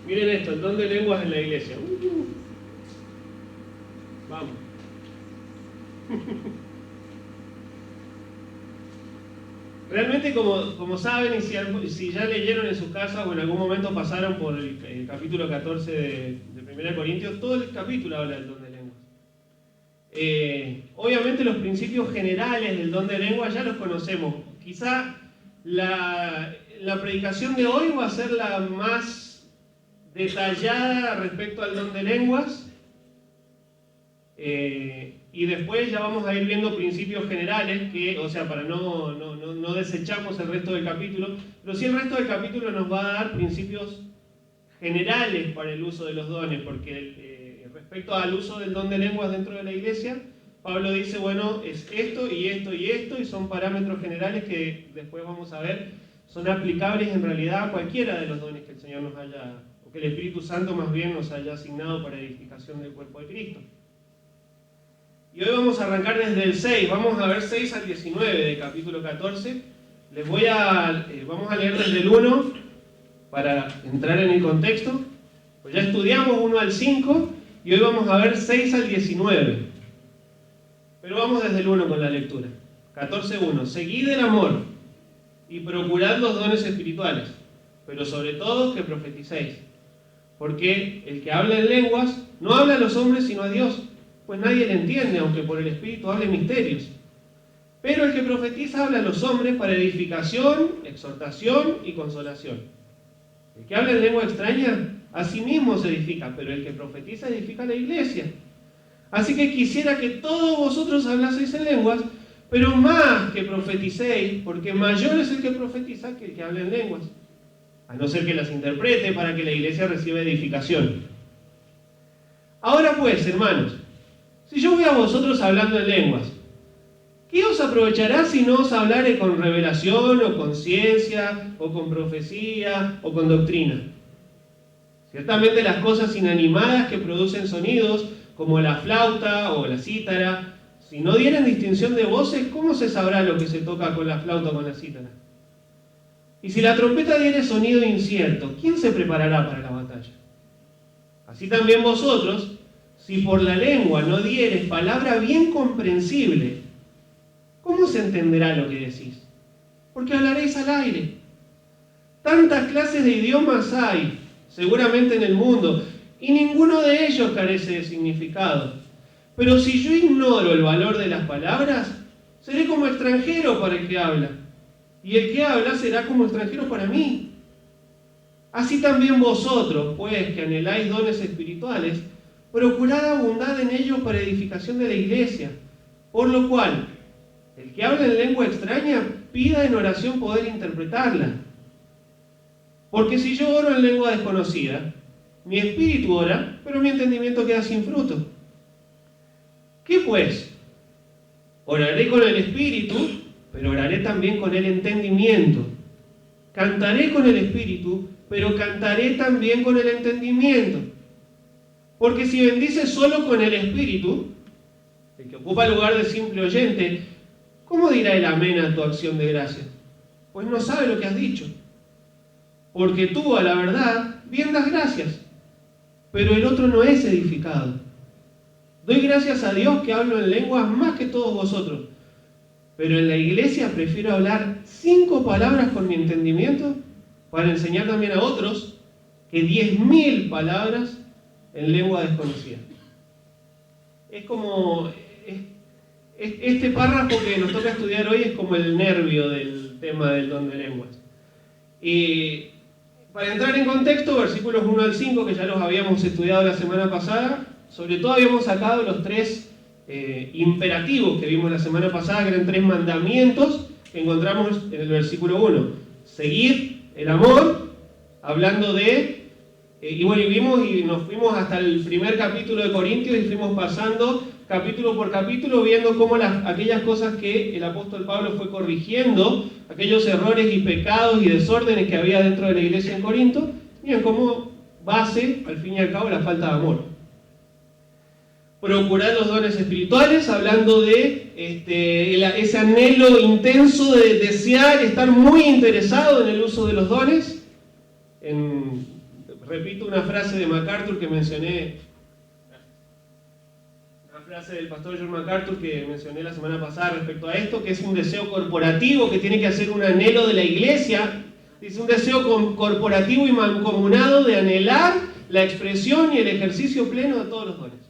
Miren esto, el don de lenguas en la iglesia. Vamos. Realmente, como saben, y si ya leyeron en sus casas o en algún momento pasaron por el capítulo 14 de 1 Corintios, todo el capítulo habla del don de lenguas. Obviamente los principios generales del don de lenguas ya los conocemos. Quizá la predicación de hoy va a ser la más detallada respecto al don de lenguas. Y después ya vamos a ir viendo principios generales, para no desechamos el resto del capítulo, pero sí el resto del capítulo nos va a dar principios generales para el uso de los dones, porque respecto al uso del don de lenguas dentro de la iglesia, Pablo dice, bueno, es esto y esto y esto, y son parámetros generales que después vamos a ver, son aplicables en realidad a cualquiera de los dones que el Señor nos haya, o que el Espíritu Santo más bien nos haya asignado para edificación del cuerpo de Cristo. Y hoy vamos a arrancar desde el 6, vamos a ver 6 al 19 del capítulo 14. Vamos a leer desde el 1 para entrar en el contexto. Pues ya estudiamos 1 al 5 y hoy vamos a ver 6 al 19. Pero vamos desde el 1 con la lectura. 14:1. Seguid el amor y procurad los dones espirituales, pero sobre todo que profeticéis. Porque el que habla en lenguas no habla a los hombres sino a Dios, pues nadie le entiende, aunque por el Espíritu hable misterios. Pero el que profetiza habla a los hombres para edificación, exhortación y consolación. El que habla en lengua extraña, a sí mismo se edifica, pero el que profetiza edifica a la iglesia. Así que quisiera que todos vosotros hablaseis en lenguas, pero más que profeticéis, porque mayor es el que profetiza que el que habla en lenguas, a no ser que las interprete para que la iglesia reciba edificación. Ahora pues, hermanos, si yo voy a vosotros hablando en lenguas, ¿qué os aprovechará si no os hablare con revelación, o con ciencia, o con profecía, o con doctrina? Ciertamente las cosas inanimadas que producen sonidos, como la flauta o la cítara, si no dieren distinción de voces, ¿cómo se sabrá lo que se toca con la flauta o con la cítara? Y si la trompeta diere sonido incierto, ¿quién se preparará para la batalla? Así también vosotros, si por la lengua no dieres palabra bien comprensible, ¿cómo se entenderá lo que decís? Porque hablaréis al aire. Tantas clases de idiomas hay, seguramente en el mundo, y ninguno de ellos carece de significado. Pero si yo ignoro el valor de las palabras, seré como extranjero para el que habla, y el que habla será como extranjero para mí. Así también vosotros, pues, que anheláis dones espirituales, procurad abundar en ellos para edificación de la iglesia, por lo cual, el que habla en lengua extraña, pida en oración poder interpretarla. Porque si yo oro en lengua desconocida, mi espíritu ora, pero mi entendimiento queda sin fruto. ¿Qué pues? Oraré con el espíritu, pero oraré también con el entendimiento. Cantaré con el espíritu, pero cantaré también con el entendimiento. Porque si bendices solo con el espíritu, el que ocupa el lugar de simple oyente, ¿cómo dirá el amén a tu acción de gracia? Pues no sabe lo que has dicho. Porque tú, a la verdad, bien das gracias, pero el otro no es edificado. Doy gracias a Dios que hablo en lenguas más que todos vosotros, pero en la iglesia prefiero hablar 5 palabras con mi entendimiento para enseñar también a otros que 10.000 palabras en lengua desconocida. Es como... Este párrafo que nos toca estudiar hoy es como el nervio del tema del don de lenguas. Y para entrar en contexto, versículos 1 al 5, que ya los habíamos estudiado la semana pasada, sobre todo habíamos sacado los 3 imperativos que vimos la semana pasada, que eran 3 mandamientos que encontramos en el versículo 1. Seguir el amor, hablando de... y nos fuimos hasta el primer capítulo de Corintios y fuimos pasando capítulo por capítulo, viendo cómo aquellas cosas que el apóstol Pablo fue corrigiendo, aquellos errores y pecados y desórdenes que había dentro de la iglesia en Corinto, tenían como base, al fin y al cabo, la falta de amor. Procurar los dones espirituales, hablando de ese anhelo intenso de desear, estar muy interesado en el uso de los dones, repito una frase de MacArthur que mencioné, una frase del pastor John MacArthur que mencioné la semana pasada respecto a esto, que es un deseo corporativo que tiene que hacer un anhelo de la iglesia. Dice, un deseo corporativo y mancomunado de anhelar la expresión y el ejercicio pleno de todos los dones.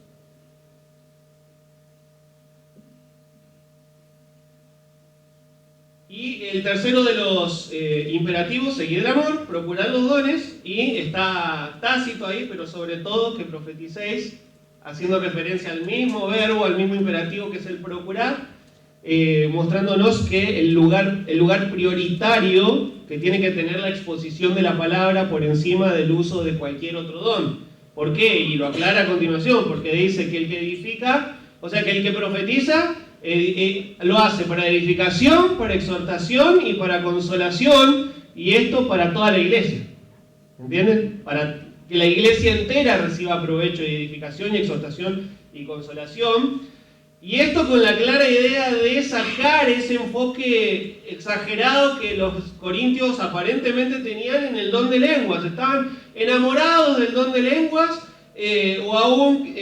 Y el tercero de los imperativos, seguir el amor, procurar los dones, y está tácito ahí, pero sobre todo que profeticéis, haciendo referencia al mismo verbo, al mismo imperativo que es el procurar, mostrándonos que el lugar prioritario que tiene que tener la exposición de la palabra por encima del uso de cualquier otro don. ¿Por qué? Y lo aclara a continuación, porque dice que el que edifica, o sea que el que profetiza, lo hace para edificación, para exhortación y para consolación, y esto para toda la iglesia. ¿Entienden? Para que la iglesia entera reciba provecho y edificación y exhortación y consolación. Y esto con la clara idea de sacar ese enfoque exagerado que los corintios aparentemente tenían en el don de lenguas. Estaban enamorados del don de lenguas o aún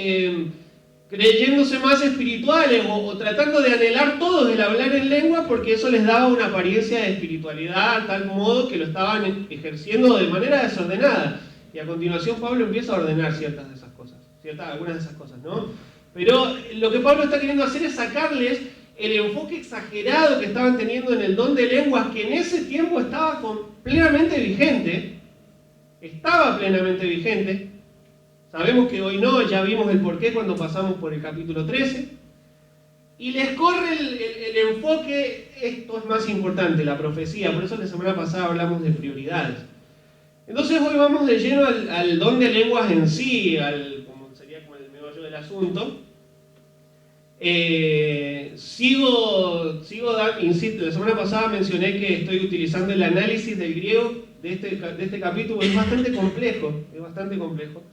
creyéndose más espirituales o tratando de anhelar todos el hablar en lengua porque eso les daba una apariencia de espiritualidad, tal modo que lo estaban ejerciendo de manera desordenada. Y a continuación Pablo empieza a ordenar algunas de esas cosas, ¿no? Pero lo que Pablo está queriendo hacer es sacarles el enfoque exagerado que estaban teniendo en el don de lenguas, que en ese tiempo estaba plenamente vigente. Sabemos que hoy no, ya vimos el porqué cuando pasamos por el capítulo 13. Y les corre el enfoque, esto es más importante, la profecía. Por eso la semana pasada hablamos de prioridades. Entonces hoy vamos de lleno al don de lenguas en sí, sería como el meollo del asunto. Insisto, la semana pasada mencioné que estoy utilizando el análisis del griego de este capítulo. Es bastante complejo.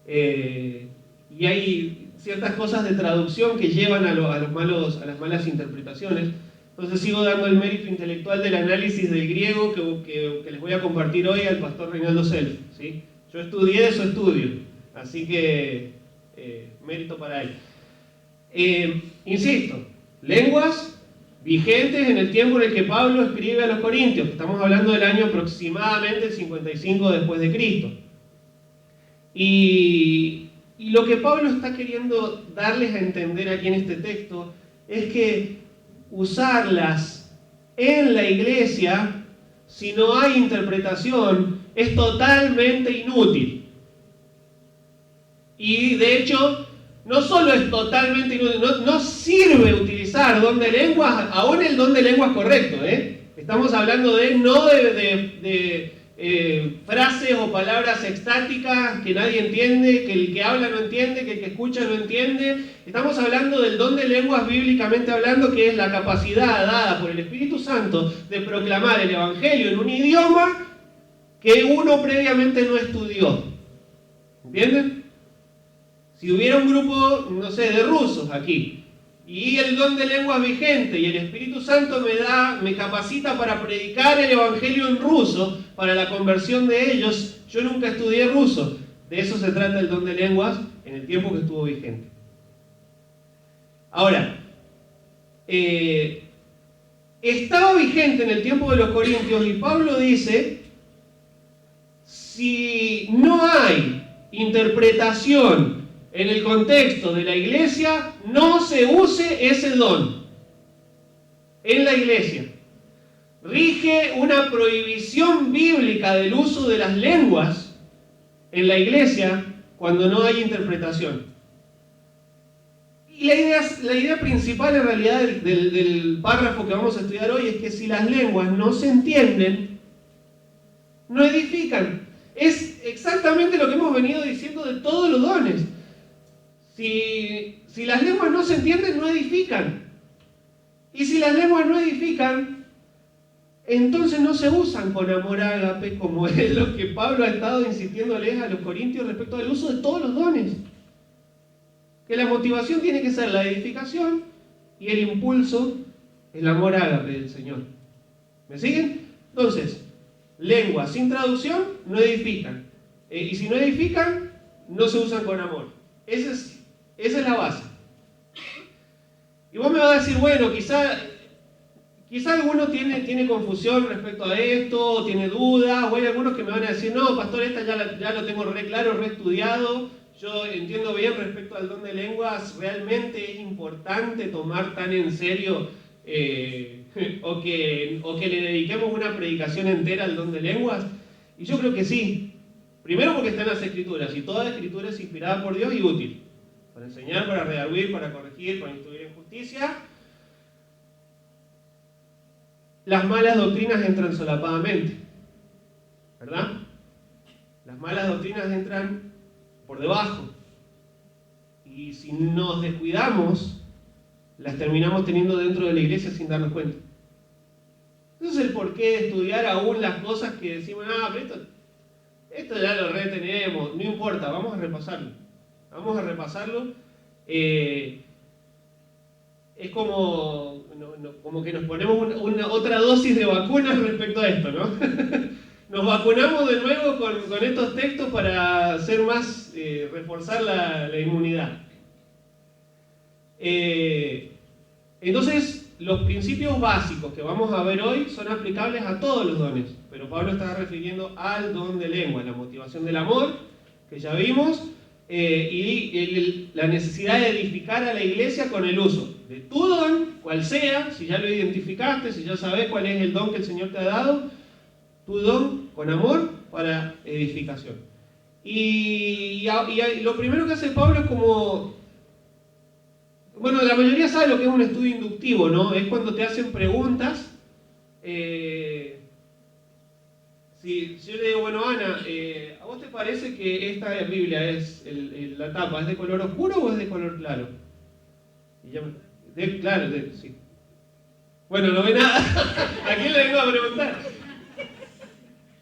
Y hay ciertas cosas de traducción que llevan a las malas interpretaciones. Entonces sigo dando el mérito intelectual del análisis del griego que les voy a compartir hoy al pastor Reinaldo Self, ¿sí? Yo estudié de su estudio, así que mérito para él. Insisto, lenguas vigentes en el tiempo en el que Pablo escribe a los Corintios. Estamos hablando del año aproximadamente 55 después de Cristo. Y lo que Pablo está queriendo darles a entender aquí en este texto es que usarlas en la iglesia, si no hay interpretación, es totalmente inútil. Y de hecho, no solo es totalmente inútil, no sirve utilizar don de lenguas, aún el don de lenguas correcto, Estamos hablando no de frases o palabras extáticas que nadie entiende, que el que habla no entiende, que el que escucha no entiende. Estamos hablando del don de lenguas bíblicamente hablando, que es la capacidad dada por el Espíritu Santo de proclamar el Evangelio en un idioma que uno previamente no estudió. ¿Entienden? Si hubiera un grupo, no sé, de rusos aquí, y el don de lenguas vigente, y el Espíritu Santo me capacita para predicar el Evangelio en ruso, para la conversión de ellos, yo nunca estudié ruso. De eso se trata el don de lenguas en el tiempo que estuvo vigente. Ahora, estaba vigente en el tiempo de los Corintios, y Pablo dice, si no hay interpretación en el contexto de la iglesia, no se use ese don en la iglesia. Rige una prohibición bíblica del uso de las lenguas en la iglesia cuando no hay interpretación. Y la idea principal en realidad del párrafo que vamos a estudiar hoy es que si las lenguas no se entienden, no edifican. Es exactamente lo que hemos venido diciendo de todos los dones. Si las lenguas no se entienden, no edifican. Y si las lenguas no edifican, entonces no se usan con amor ágape, como es lo que Pablo ha estado insistiéndoles a los corintios respecto al uso de todos los dones. Que la motivación tiene que ser la edificación y el impulso, el amor ágape del Señor. ¿Me siguen? Entonces, lenguas sin traducción no edifican. Y si no edifican, no se usan con amor. Esa es la base. Y vos me vas a decir, bueno, quizá alguno tiene confusión respecto a esto, tiene dudas, o hay algunos que me van a decir, no, pastor, esta ya lo tengo re claro, re estudiado, yo entiendo bien respecto al don de lenguas, realmente es importante tomar tan en serio o que le dediquemos una predicación entera al don de lenguas. Y yo creo que sí. Primero porque están las Escrituras, y toda Escritura es inspirada por Dios y útil. Para enseñar, para redarguir, para corregir, para instruir en justicia. Las malas doctrinas entran solapadamente, ¿verdad? Las malas doctrinas entran por debajo. Y si nos descuidamos, las terminamos teniendo dentro de la iglesia sin darnos cuenta. Ese es el porqué de estudiar aún las cosas que decimos, pero esto ya lo retenemos, no importa, vamos a repasarlo. Vamos a repasarlo. Es como que nos ponemos otra dosis de vacunas respecto a esto, ¿no? Nos vacunamos de nuevo con estos textos para hacer más, reforzar la inmunidad. Entonces, los principios básicos que vamos a ver hoy son aplicables a todos los dones, pero Pablo está refiriendo al don de lengua, la motivación del amor, que ya vimos, y la necesidad de edificar a la iglesia con el uso de tu don, cual sea, si ya lo identificaste, si ya sabes cuál es el don que el Señor te ha dado, tu don con amor para edificación. Y lo primero que hace Pablo es como... Bueno, la mayoría sabe lo que es un estudio inductivo, ¿no? Es cuando te hacen preguntas. Si yo le digo, bueno, Ana, ¿a vos te parece que esta Biblia la tapa, es de color oscuro o es de color claro? Y ya claro, sí. Bueno, no ve nada. ¿A quién le vengo a preguntar?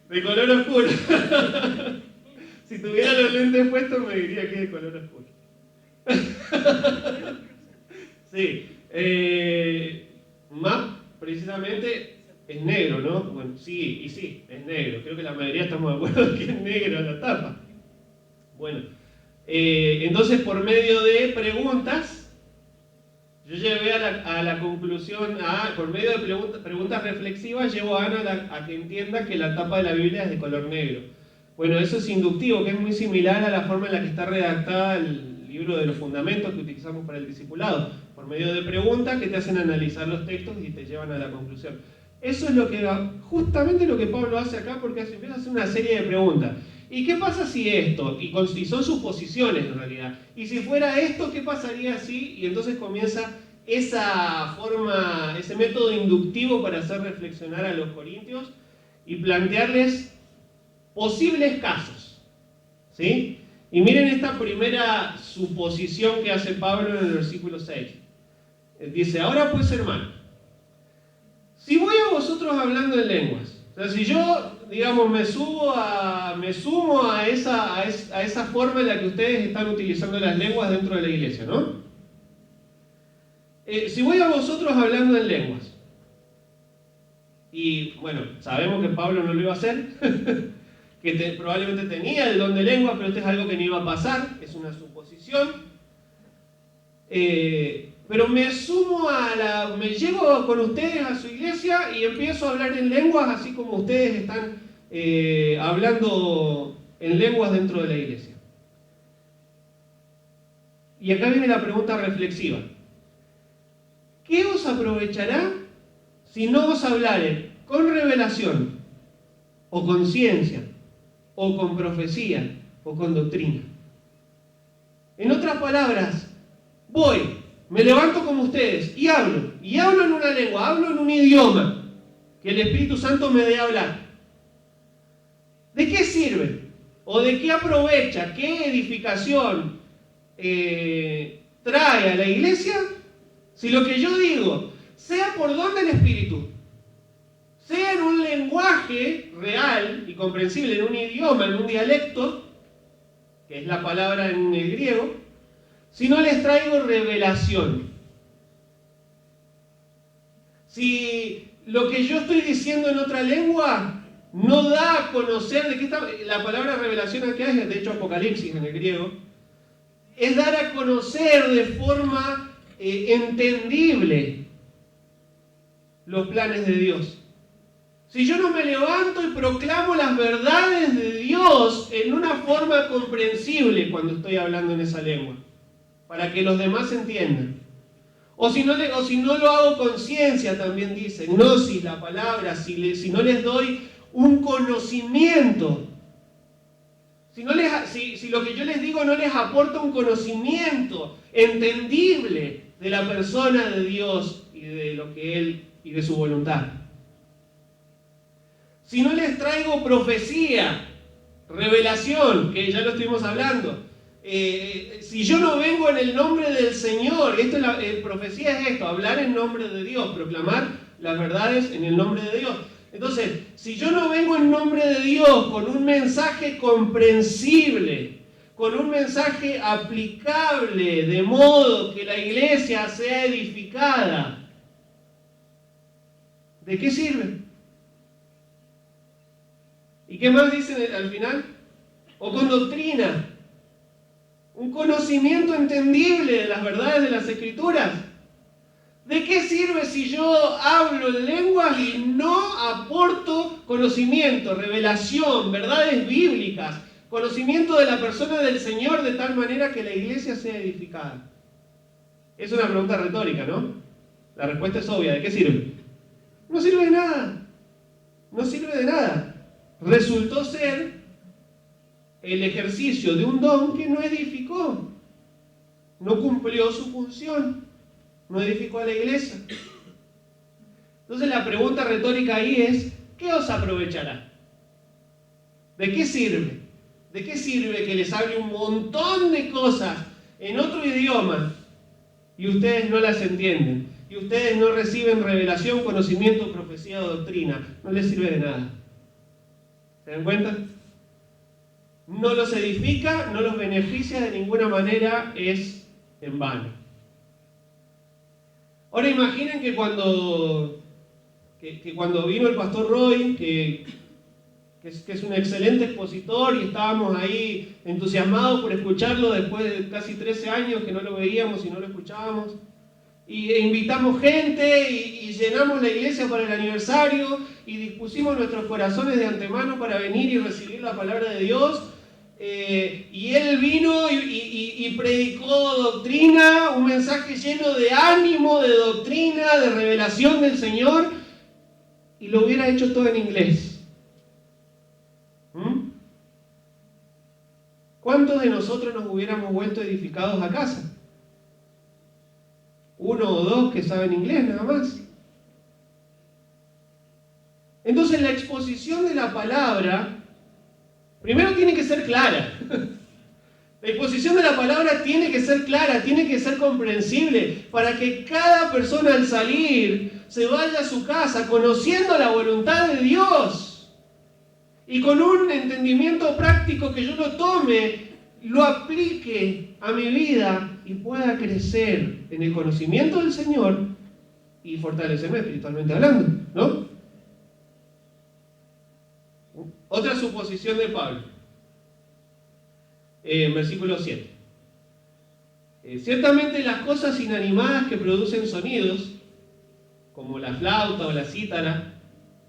De color oscuro. Si tuviera los lentes puestos me diría que es de color oscuro. Sí. Más precisamente es negro, ¿no? Bueno, sí, es negro. Creo que la mayoría estamos de acuerdo que es negro la tapa. Bueno, entonces por medio de preguntas, yo llevé a la conclusión, por medio de preguntas reflexivas, llevo a Ana a que entienda que la tapa de la Biblia es de color negro. Bueno, eso es inductivo, que es muy similar a la forma en la que está redactada el libro de los fundamentos que utilizamos para el discipulado, por medio de preguntas que te hacen analizar los textos y te llevan a la conclusión. Eso es justamente lo que Pablo hace acá, porque empieza a hacer una serie de preguntas. ¿Y qué pasa si esto? Y son suposiciones en realidad. ¿Y si fuera esto, qué pasaría si? Y entonces comienza ese método inductivo para hacer reflexionar a los corintios y plantearles posibles casos. ¿Sí? Y miren esta primera suposición que hace Pablo en el versículo 6. Él dice, ahora pues hermano, si voy a vosotros hablando en lenguas, o sea, si yo, digamos, me sumo a esa forma en la que ustedes están utilizando las lenguas dentro de la iglesia, ¿no? Si voy a vosotros hablando en lenguas, y bueno, sabemos que Pablo no lo iba a hacer, que probablemente tenía el don de lengua, pero esto es algo que no iba a pasar, es una suposición. Pero me llevo con ustedes a su iglesia y empiezo a hablar en lenguas, así como ustedes están hablando en lenguas dentro de la iglesia. Y acá viene la pregunta reflexiva. ¿Qué os aprovechará si no os hablaren con revelación, o con ciencia, o con profecía, o con doctrina? En otras palabras, me levanto como ustedes y hablo en una lengua, hablo en un idioma que el Espíritu Santo me dé a hablar. ¿De qué sirve? ¿O de qué aprovecha? ¿Qué edificación trae a la iglesia? Si lo que yo digo, sea por don del Espíritu, sea en un lenguaje real y comprensible, en un idioma, en un dialecto, que es la palabra en el griego, si no les traigo revelación. Si lo que yo estoy diciendo en otra lengua no da a conocer de qué está. La palabra revelación acá es de hecho apocalipsis en el griego. Es dar a conocer de forma entendible los planes de Dios. Si yo no me levanto y proclamo las verdades de Dios en una forma comprensible cuando estoy hablando en esa lengua, para que los demás entiendan. O si no lo hago con ciencia, también dice, gnosis, la palabra, si no les doy un conocimiento, si lo que yo les digo no les aporta un conocimiento entendible de la persona de Dios y de lo que Él y de su voluntad. Si no les traigo profecía, revelación, que ya lo estuvimos hablando, si yo no vengo en el nombre del Señor, profecía es esto, hablar en nombre de Dios, proclamar las verdades en el nombre de Dios. Entonces, si yo no vengo en nombre de Dios con un mensaje comprensible, con un mensaje aplicable, de modo que la iglesia sea edificada, ¿de qué sirve? ¿Y qué más dicen al final? O con doctrina, un conocimiento entendible de las verdades de las Escrituras. ¿De qué sirve si yo hablo en lenguas y no aporto conocimiento, revelación, verdades bíblicas, conocimiento de la persona del Señor de tal manera que la iglesia sea edificada? Es una pregunta retórica, ¿no? La respuesta es obvia. ¿De qué sirve? No sirve de nada. No sirve de nada. Resultó ser el ejercicio de un don que no edificó, no cumplió su función, no edificó a la iglesia. Entonces la pregunta retórica ahí es, ¿qué os aprovechará? ¿De qué sirve? ¿De qué sirve que les hable un montón de cosas en otro idioma y ustedes no las entienden? Y ustedes no reciben revelación, conocimiento, profecía o doctrina. No les sirve de nada. ¿Se dan cuenta? No los edifica, no los beneficia de ninguna manera, es en vano. Ahora imaginen que cuando vino el pastor Roy, que es un excelente expositor, y estábamos ahí entusiasmados por escucharlo después de casi 13 años que no lo veíamos y no lo escuchábamos, e invitamos gente y llenamos la iglesia para el aniversario y dispusimos nuestros corazones de antemano para venir y recibir la palabra de Dios. Y él vino y predicó doctrina, un mensaje lleno de ánimo, de doctrina, de revelación del Señor, y lo hubiera hecho todo en inglés. ¿Cuántos de nosotros nos hubiéramos vuelto edificados a casa? Uno o dos que saben inglés nada más. Entonces la exposición de la palabra primero tiene que ser clara. La exposición de la palabra tiene que ser clara, tiene que ser comprensible, para que cada persona al salir se vaya a su casa conociendo la voluntad de Dios y con un entendimiento práctico que yo lo tome, lo aplique a mi vida y pueda crecer en el conocimiento del Señor y fortalecerme espiritualmente hablando, ¿no? Otra suposición de Pablo, versículo 7. Ciertamente las cosas inanimadas que producen sonidos, como la flauta o la cítara,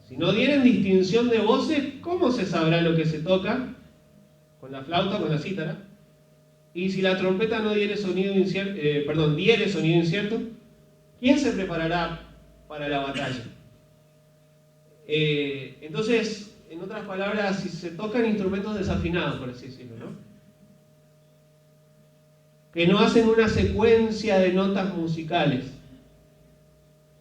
si no dieren distinción de voces, ¿cómo se sabrá lo que se toca? Con la flauta o con la cítara. Y si la trompeta no diere sonido incierto, ¿quién se preparará para la batalla? Entonces, en otras palabras, si se tocan instrumentos desafinados, por así decirlo, ¿no? Que no hacen una secuencia de notas musicales.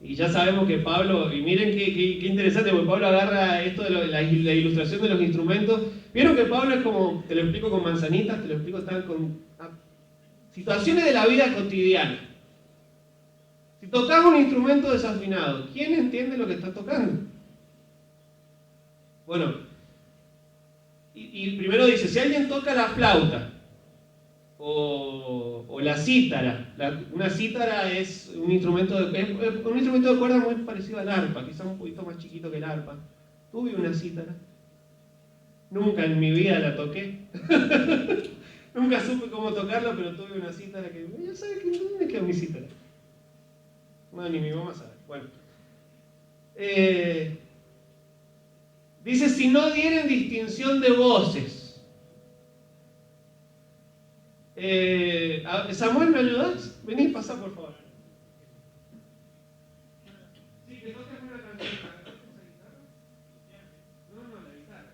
Y ya sabemos que Pablo, y miren qué interesante, porque Pablo agarra esto de la ilustración de los instrumentos. Vieron que Pablo es como, te lo explico con manzanitas, te lo explico con situaciones de la vida cotidiana. Si tocas un instrumento desafinado, ¿quién entiende lo que estás tocando? Bueno, y primero dice, si alguien toca la flauta o la cítara, una cítara es un instrumento de cuerda muy parecido al arpa, quizás un poquito más chiquito que el arpa. Tuve una cítara. Nunca en mi vida la toqué. Nunca supe cómo tocarla, pero tuve una cítara que... Ya sabes que ¿dónde quedó mi cítara? No, ni mi mamá sabe. Bueno. Dice, si no dieren distinción de voces. Samuel, ¿me ayudas? Vení, pasá, por favor. Sí, que toques una canción. No, la guitarra.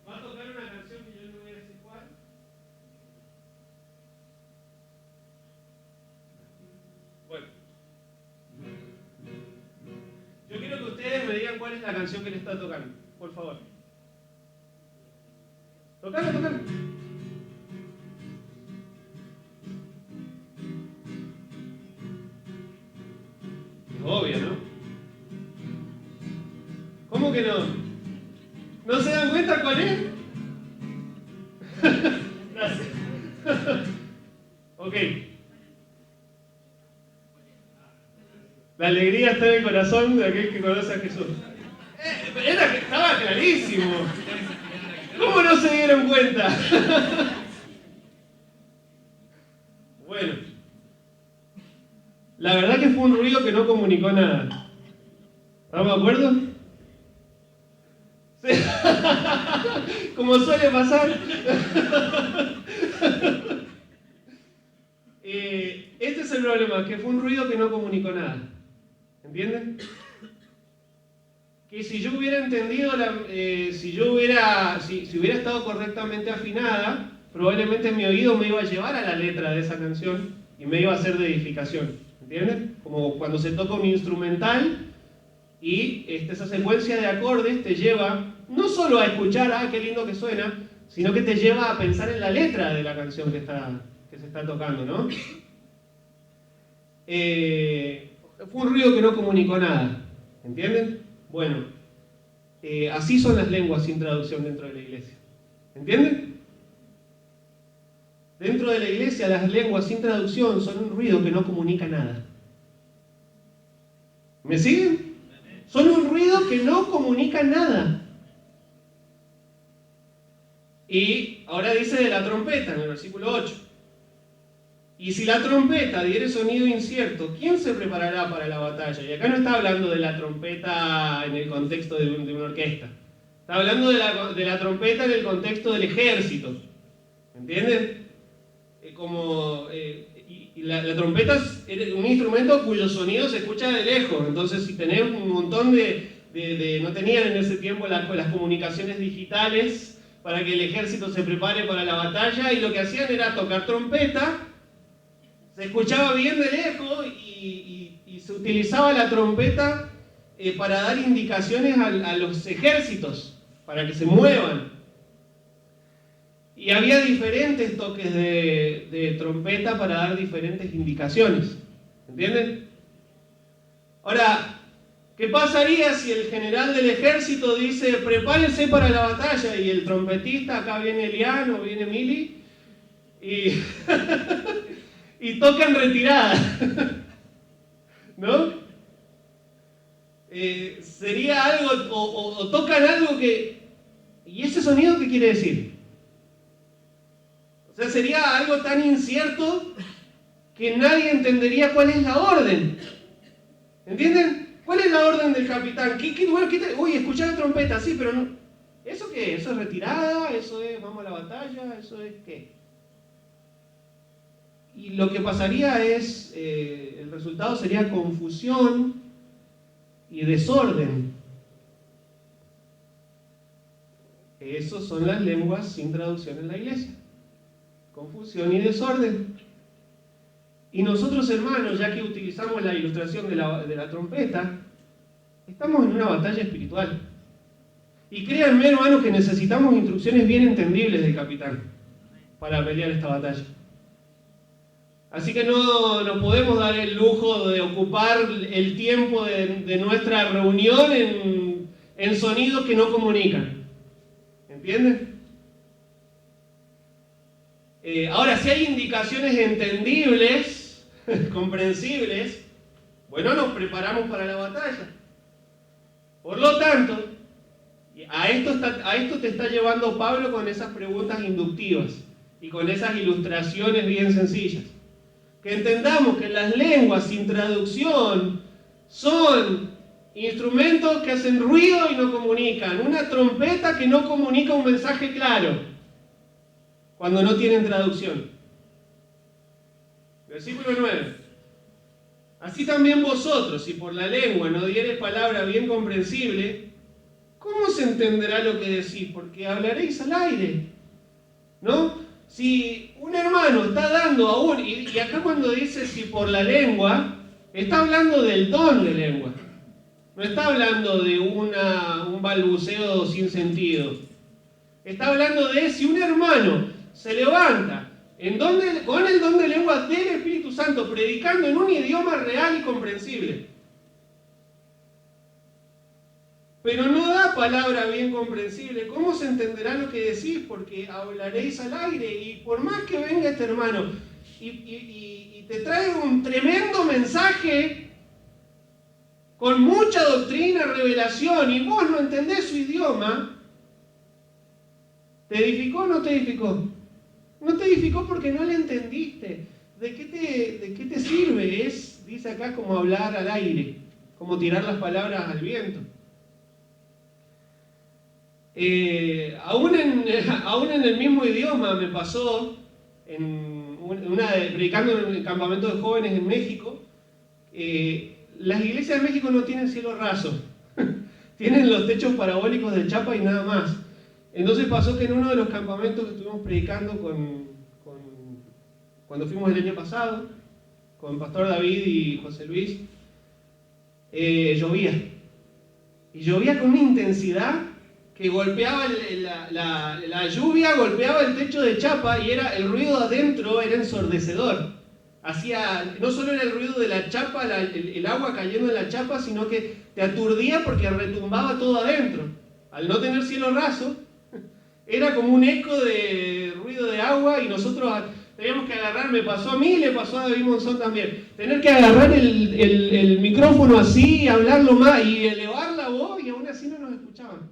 Va a tocar una canción que yo no voy a decir cuál. Bueno. Yo quiero que ustedes me digan cuál es la canción que le está tocando. Por favor. Tocalo, tocalo. Es obvio, ¿no? ¿Cómo que no? ¿No se dan cuenta cuál es? Gracias. Ok. La alegría está en el corazón de aquel que conoce a Jesús. Estaba clarísimo. ¿Cómo no se dieron cuenta? Bueno. La verdad que fue un ruido que no comunicó nada. ¿Estamos de acuerdo? Sí. Como suele pasar. Este es el problema, que fue un ruido que no comunicó nada. ¿Entienden? Que si yo hubiera entendido, si hubiera estado correctamente afinada, probablemente mi oído me iba a llevar a la letra de esa canción y me iba a hacer de edificación. ¿Entienden? Como cuando se toca un instrumental y esa secuencia de acordes te lleva no solo a escuchar, qué lindo que suena, sino que te lleva a pensar en la letra de la canción que se está tocando, ¿no? Fue un ruido que no comunicó nada, ¿entienden? Bueno, así son las lenguas sin traducción dentro de la iglesia, ¿entienden? Dentro de la iglesia las lenguas sin traducción son un ruido que no comunica nada. ¿Me siguen? Son un ruido que no comunica nada. Y ahora dice de la trompeta en el versículo 8. Y si la trompeta diere sonido incierto, ¿quién se preparará para la batalla? Y acá no está hablando de la trompeta en el contexto de una orquesta. Está hablando de la trompeta en el contexto del ejército. ¿Entienden? La trompeta es un instrumento cuyo sonido se escucha de lejos. Entonces, si tenés un montón no tenían en ese tiempo las comunicaciones digitales para que el ejército se prepare para la batalla, y lo que hacían era tocar trompeta. Se escuchaba bien de lejos y se utilizaba la trompeta para dar indicaciones a los ejércitos, para que se muevan. Y había diferentes toques de trompeta para dar diferentes indicaciones. ¿Entienden? Ahora, ¿qué pasaría si el general del ejército dice, prepárense para la batalla? Y el trompetista, acá viene Elian o viene Mili, y tocan retirada. ¿No? Sería algo, o tocan algo que... ¿Y ese sonido qué quiere decir? O sea, sería algo tan incierto que nadie entendería cuál es la orden. ¿Entienden? ¿Cuál es la orden del capitán? Uy, escuchá la trompeta, sí, pero no. ¿Eso qué? ¿Eso es retirada? ¿Eso es vamos a la batalla? ¿Eso es qué? Y lo que pasaría es, el resultado sería confusión y desorden. Esas son las lenguas sin traducción en la iglesia. Confusión y desorden. Y nosotros, hermanos, ya que utilizamos la ilustración de la trompeta, estamos en una batalla espiritual. Y créanme, hermanos, que necesitamos instrucciones bien entendibles del capitán para pelear esta batalla. Así que no nos podemos dar el lujo de ocupar el tiempo de nuestra reunión en sonidos que no comunican. ¿Entienden? Ahora, si hay indicaciones entendibles, comprensibles, bueno, nos preparamos para la batalla. Por lo tanto, a esto te está llevando Pablo con esas preguntas inductivas y con esas ilustraciones bien sencillas. Que entendamos que las lenguas sin traducción son instrumentos que hacen ruido y no comunican. Una trompeta que no comunica un mensaje claro cuando no tienen traducción. Versículo 9. Así también vosotros, si por la lengua no diereis palabra bien comprensible, ¿cómo se entenderá lo que decís? Porque hablaréis al aire, ¿no? Si un hermano está dando a un... Y acá cuando dice si por la lengua, está hablando del don de lengua. No está hablando de un balbuceo sin sentido. Está hablando de si un hermano se levanta con el don de lengua del Espíritu Santo, predicando en un idioma real y comprensible, pero no da palabra bien comprensible, ¿cómo se entenderá lo que decís? Porque hablaréis al aire, y por más que venga este hermano y te trae un tremendo mensaje con mucha doctrina, revelación, y vos no entendés su idioma, ¿te edificó o no te edificó? No te edificó porque no le entendiste. ¿De qué te sirve? Dice acá, como hablar al aire, como tirar las palabras al viento. Aún en el mismo idioma me pasó, predicando en el campamento de jóvenes en México, las iglesias de México no tienen cielo raso, tienen los techos parabólicos de chapa y nada más. Entonces pasó que en uno de los campamentos que estuvimos predicando cuando fuimos el año pasado, con el pastor David y José Luis, llovía. Y llovía con una intensidad que golpeaba la lluvia, golpeaba el techo de chapa, y el ruido adentro era ensordecedor. No solo era el ruido de la chapa, el agua cayendo en la chapa, sino que te aturdía porque retumbaba todo adentro. Al no tener cielo raso, era como un eco de ruido de agua, y nosotros teníamos que agarrar, me pasó a mí, le pasó a David Monzón también, tener que agarrar el micrófono así, hablarlo más y elevar la voz, y aún así no nos escuchaban.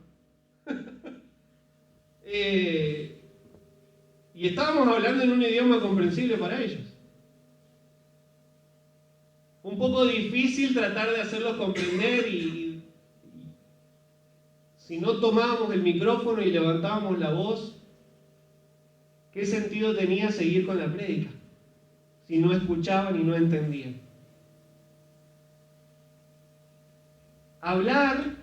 Y estábamos hablando en un idioma comprensible para ellos. Un poco difícil tratar de hacerlos comprender, y si no tomábamos el micrófono y levantábamos la voz, ¿qué sentido tenía seguir con la prédica si no escuchaban y no entendían? Hablar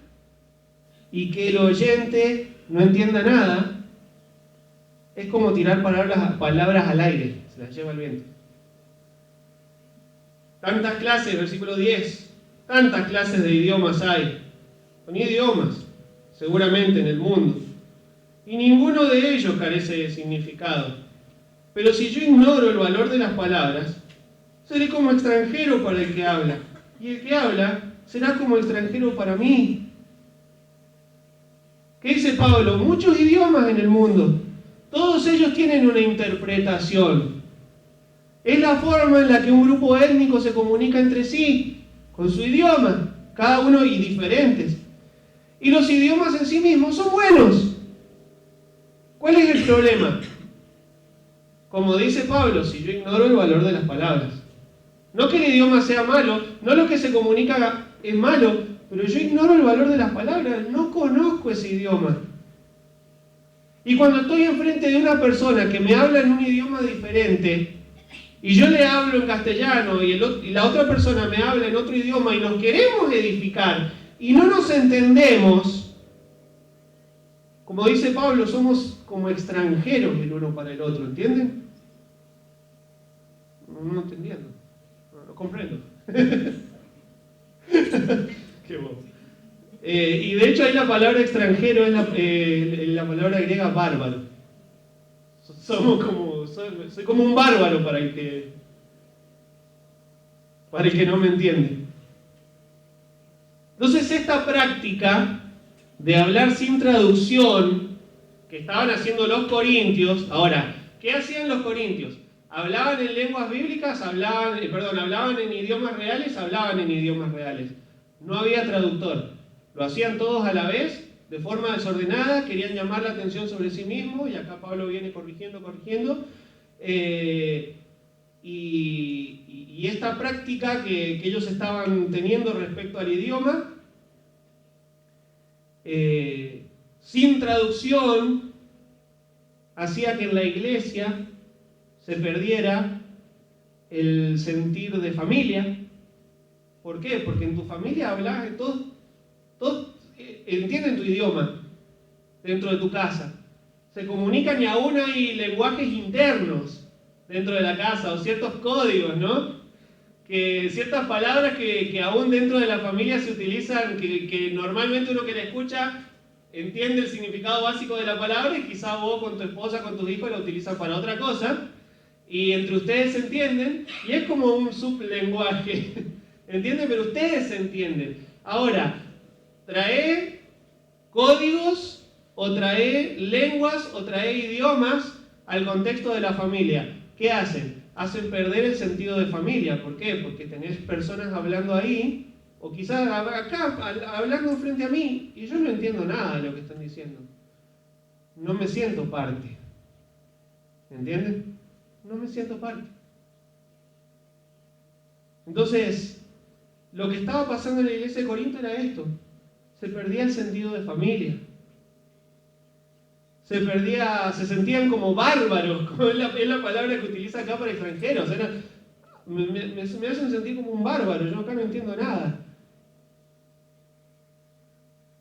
y que el oyente no entienda nada es como tirar palabras al aire, se las lleva el viento. Tantas clases, versículo 10, tantas clases de idiomas hay. Son idiomas, seguramente, en el mundo, y ninguno de ellos carece de significado. Pero si yo ignoro el valor de las palabras, seré como extranjero para el que habla, y el que habla será como extranjero para mí. ¿Qué dice Pablo? Muchos idiomas en el mundo, todos ellos tienen una interpretación. Es la forma en la que un grupo étnico se comunica entre sí, con su idioma, cada uno y diferentes. Y los idiomas en sí mismos son buenos. ¿Cuál es el problema? Como dice Pablo, si yo ignoro el valor de las palabras. No que el idioma sea malo, no lo que se comunica es malo, pero yo ignoro el valor de las palabras, no conozco ese idioma. Y cuando estoy enfrente de una persona que me habla en un idioma diferente, y yo le hablo en castellano, y la otra persona me habla en otro idioma, y nos queremos edificar, y no nos entendemos, como dice Pablo, somos como extranjeros el uno para el otro, ¿entienden? No entendiendo, no comprendo. Qué bobo. Y de hecho ahí la palabra extranjero es la palabra griega bárbaro. Soy como un bárbaro para el que no me entiende. Entonces esta práctica de hablar sin traducción que estaban haciendo los corintios, ahora, ¿qué hacían los corintios? ¿Hablaban en lenguas bíblicas? ¿Hablaban en idiomas reales? Hablaban en idiomas reales. No había traductor. Lo hacían todos a la vez, de forma desordenada, querían llamar la atención sobre sí mismos, y acá Pablo viene corrigiendo. Y esta práctica que ellos estaban teniendo respecto al idioma, sin traducción, hacía que en la iglesia se perdiera el sentir de familia. ¿Por qué? Porque en tu familia hablas, todos entienden tu idioma dentro de tu casa. Se comunican y aún hay lenguajes internos dentro de la casa, o ciertos códigos, ¿no? Que ciertas palabras que aún dentro de la familia se utilizan, que normalmente uno que la escucha entiende el significado básico de la palabra, y quizá vos con tu esposa, con tus hijos la utilizan para otra cosa, y entre ustedes se entienden, y es como un sublenguaje, ¿entienden? Pero ustedes se entienden. Ahora, trae códigos, o trae lenguas, o trae idiomas al contexto de la familia. ¿Qué hacen? Hacen perder el sentido de familia. ¿Por qué? Porque tenés personas hablando ahí, o quizás acá, hablando frente a mí, y yo no entiendo nada de lo que están diciendo. No me siento parte. ¿Entienden? No me siento parte. Entonces, lo que estaba pasando en la iglesia de Corinto era esto. Se perdía el sentido de familia. Se sentían como bárbaros, como es la palabra que utiliza acá para extranjeros. Me hacen sentir como un bárbaro, yo acá no entiendo nada.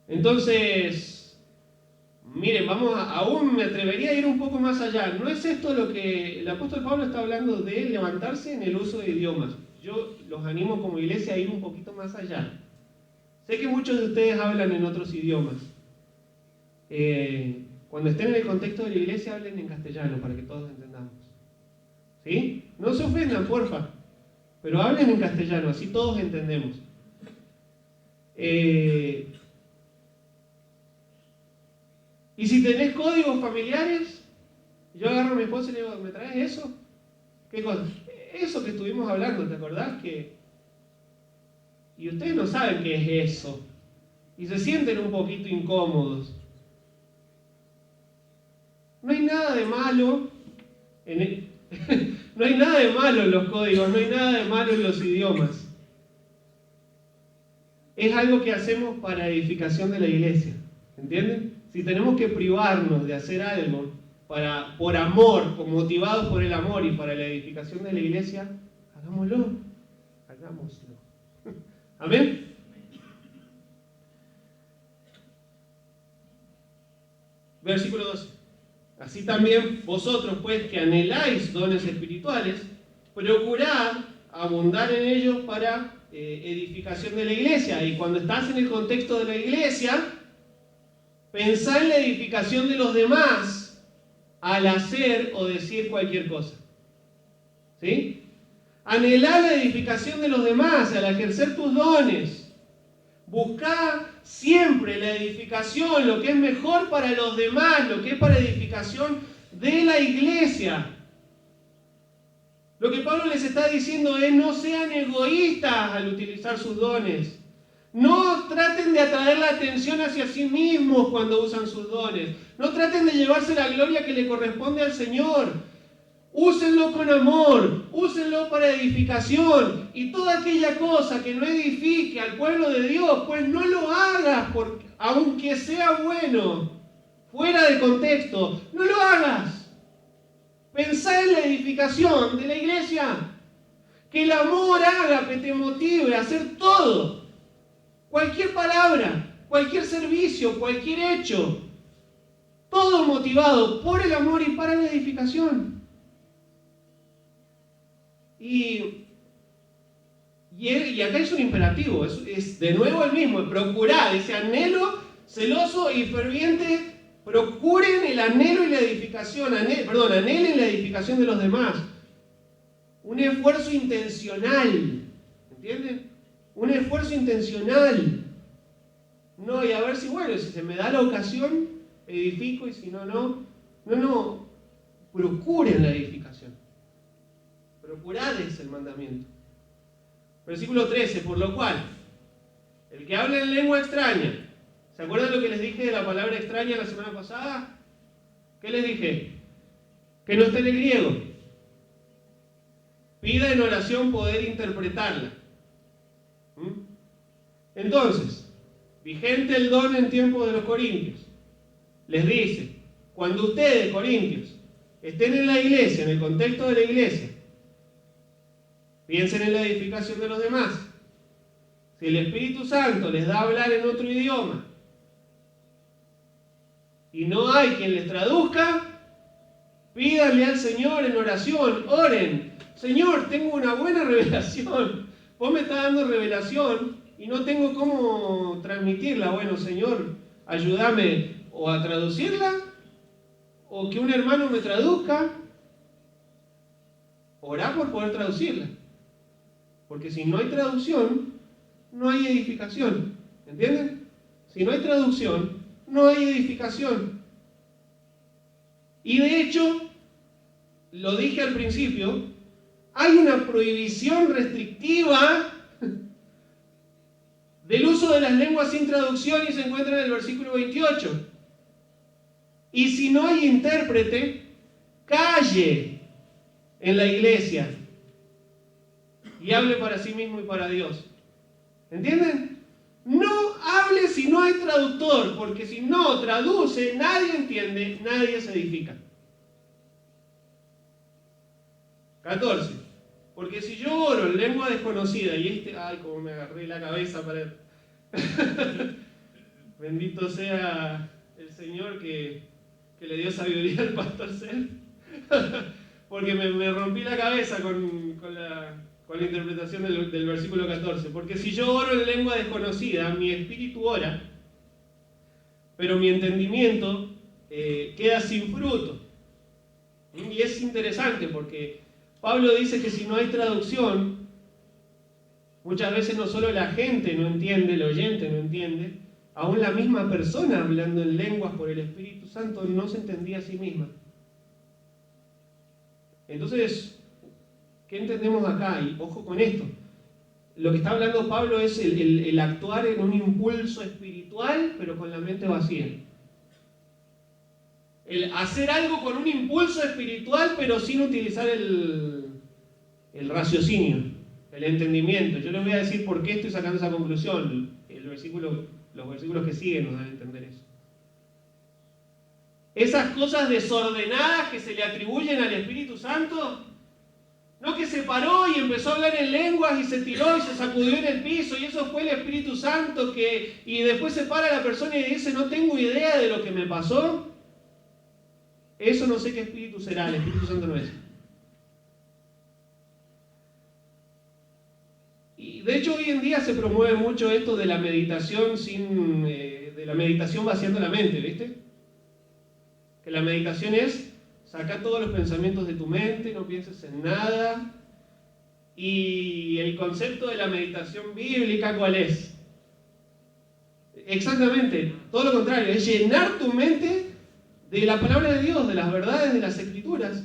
Entonces, miren, aún me atrevería a ir un poco más allá. No es esto lo que el apóstol Pablo está hablando de levantarse en el uso de idiomas. Yo los animo como iglesia a ir un poquito más allá. Sé que muchos de ustedes hablan en otros idiomas. Cuando estén en el contexto de la iglesia, hablen en castellano para que todos entendamos. ¿Sí? No se ofendan, porfa, pero hablen en castellano, así todos entendemos. Y si tenés códigos familiares, yo agarro a mi esposa y le digo, ¿me traes eso? ¿Qué cosa? Eso que estuvimos hablando, ¿te acordás? Y ustedes no saben qué es eso. Y se sienten un poquito incómodos. No hay nada de malo no hay nada de malo en los códigos, no hay nada de malo en los idiomas. Es algo que hacemos para edificación de la iglesia, ¿entienden? Si tenemos que privarnos de hacer algo por amor, motivados por el amor y para la edificación de la iglesia, hagámoslo. ¿Amén? Versículo 12. Así también vosotros, pues, que anheláis dones espirituales, procurad abundar en ellos para edificación de la iglesia. Y cuando estás en el contexto de la iglesia, pensá en la edificación de los demás al hacer o decir cualquier cosa. ¿Sí? Anhelá la edificación de los demás al ejercer tus dones. Buscá siempre la edificación, lo que es mejor para los demás, lo que es para edificación de la iglesia. Lo que Pablo les está diciendo es: no sean egoístas al utilizar sus dones. No traten de atraer la atención hacia sí mismos cuando usan sus dones. No traten de llevarse la gloria que le corresponde al Señor. Úsenlo con amor, úsenlo para edificación, y toda aquella cosa que no edifique al pueblo de Dios, pues no lo hagas, aunque sea bueno, fuera de contexto, no lo hagas. Pensá en la edificación de la iglesia, que el amor haga que te motive a hacer todo, cualquier palabra, cualquier servicio, cualquier hecho, todo motivado por el amor y para la edificación. Y acá es un imperativo, es de nuevo el mismo: procurar, ese anhelo celoso y ferviente, procuren el anhelo y la edificación, anhelen la edificación de los demás. Un esfuerzo intencional, ¿entienden? Un esfuerzo intencional. No, y a ver si se me da la ocasión, edifico, y si no, no. Procuren la edificación. Procurad es el mandamiento. Versículo 13, por lo cual, El que habla en lengua extraña. ¿Se acuerdan lo que les dije de la palabra extraña la semana pasada? ¿Qué les dije? Que no está en el griego. Pida en oración poder interpretarla. Entonces, vigente el don en tiempo de los corintios. Les dice, cuando ustedes, corintios, estén en la iglesia, en el contexto de la iglesia, piensen en la edificación de los demás. Si el Espíritu Santo les da a hablar en otro idioma y no hay quien les traduzca, pídanle al Señor en oración, oren. Señor, tengo una buena revelación. Vos me estás dando revelación y no tengo cómo transmitirla. Bueno, Señor, ayúdame o a traducirla o que un hermano me traduzca. Orá por poder traducirla. Porque si no hay traducción, no hay edificación. ¿Entienden? Si no hay traducción, no hay edificación. Y de hecho, lo dije al principio, hay una prohibición restrictiva del uso de las lenguas sin traducción y se encuentra en el versículo 28. Y si no hay intérprete, calle en la iglesia y hable para sí mismo y para Dios. ¿Entienden? No hable si no hay traductor, porque si no traduce, nadie entiende, nadie se edifica. 14. Porque si yo oro en lengua desconocida y ay, como me agarré la cabeza para... Bendito sea el Señor que le dio sabiduría al pastor Cel. Porque me rompí la cabeza con la interpretación del versículo 14. Porque si yo oro en lengua desconocida, mi espíritu ora, pero mi entendimiento queda sin fruto. Y es interesante porque Pablo dice que si no hay traducción, muchas veces no solo la gente no entiende, el oyente no entiende, aún la misma persona hablando en lenguas por el Espíritu Santo no se entendía a sí misma. Entonces, ¿qué entendemos acá? Y ojo con esto. Lo que está hablando Pablo es el actuar en un impulso espiritual, pero con la mente vacía. El hacer algo con un impulso espiritual, pero sin utilizar el raciocinio, el entendimiento. Yo les voy a decir por qué estoy sacando esa conclusión. Los versículos que siguen nos dan a entender eso. Esas cosas desordenadas que se le atribuyen al Espíritu Santo, no que se paró y empezó a hablar en lenguas y se tiró y se sacudió en el piso y eso fue el Espíritu Santo y después se para la persona y dice no tengo idea de lo que me pasó. Eso no sé qué espíritu será, el Espíritu Santo no es. Y de hecho hoy en día se promueve mucho esto de la meditación de la meditación vaciando la mente, ¿viste? Que la meditación es sacar todos los pensamientos de tu mente, no pienses en nada. Y el concepto de la meditación bíblica, ¿cuál es? Exactamente, todo lo contrario, es llenar tu mente de la palabra de Dios, de las verdades de las Escrituras.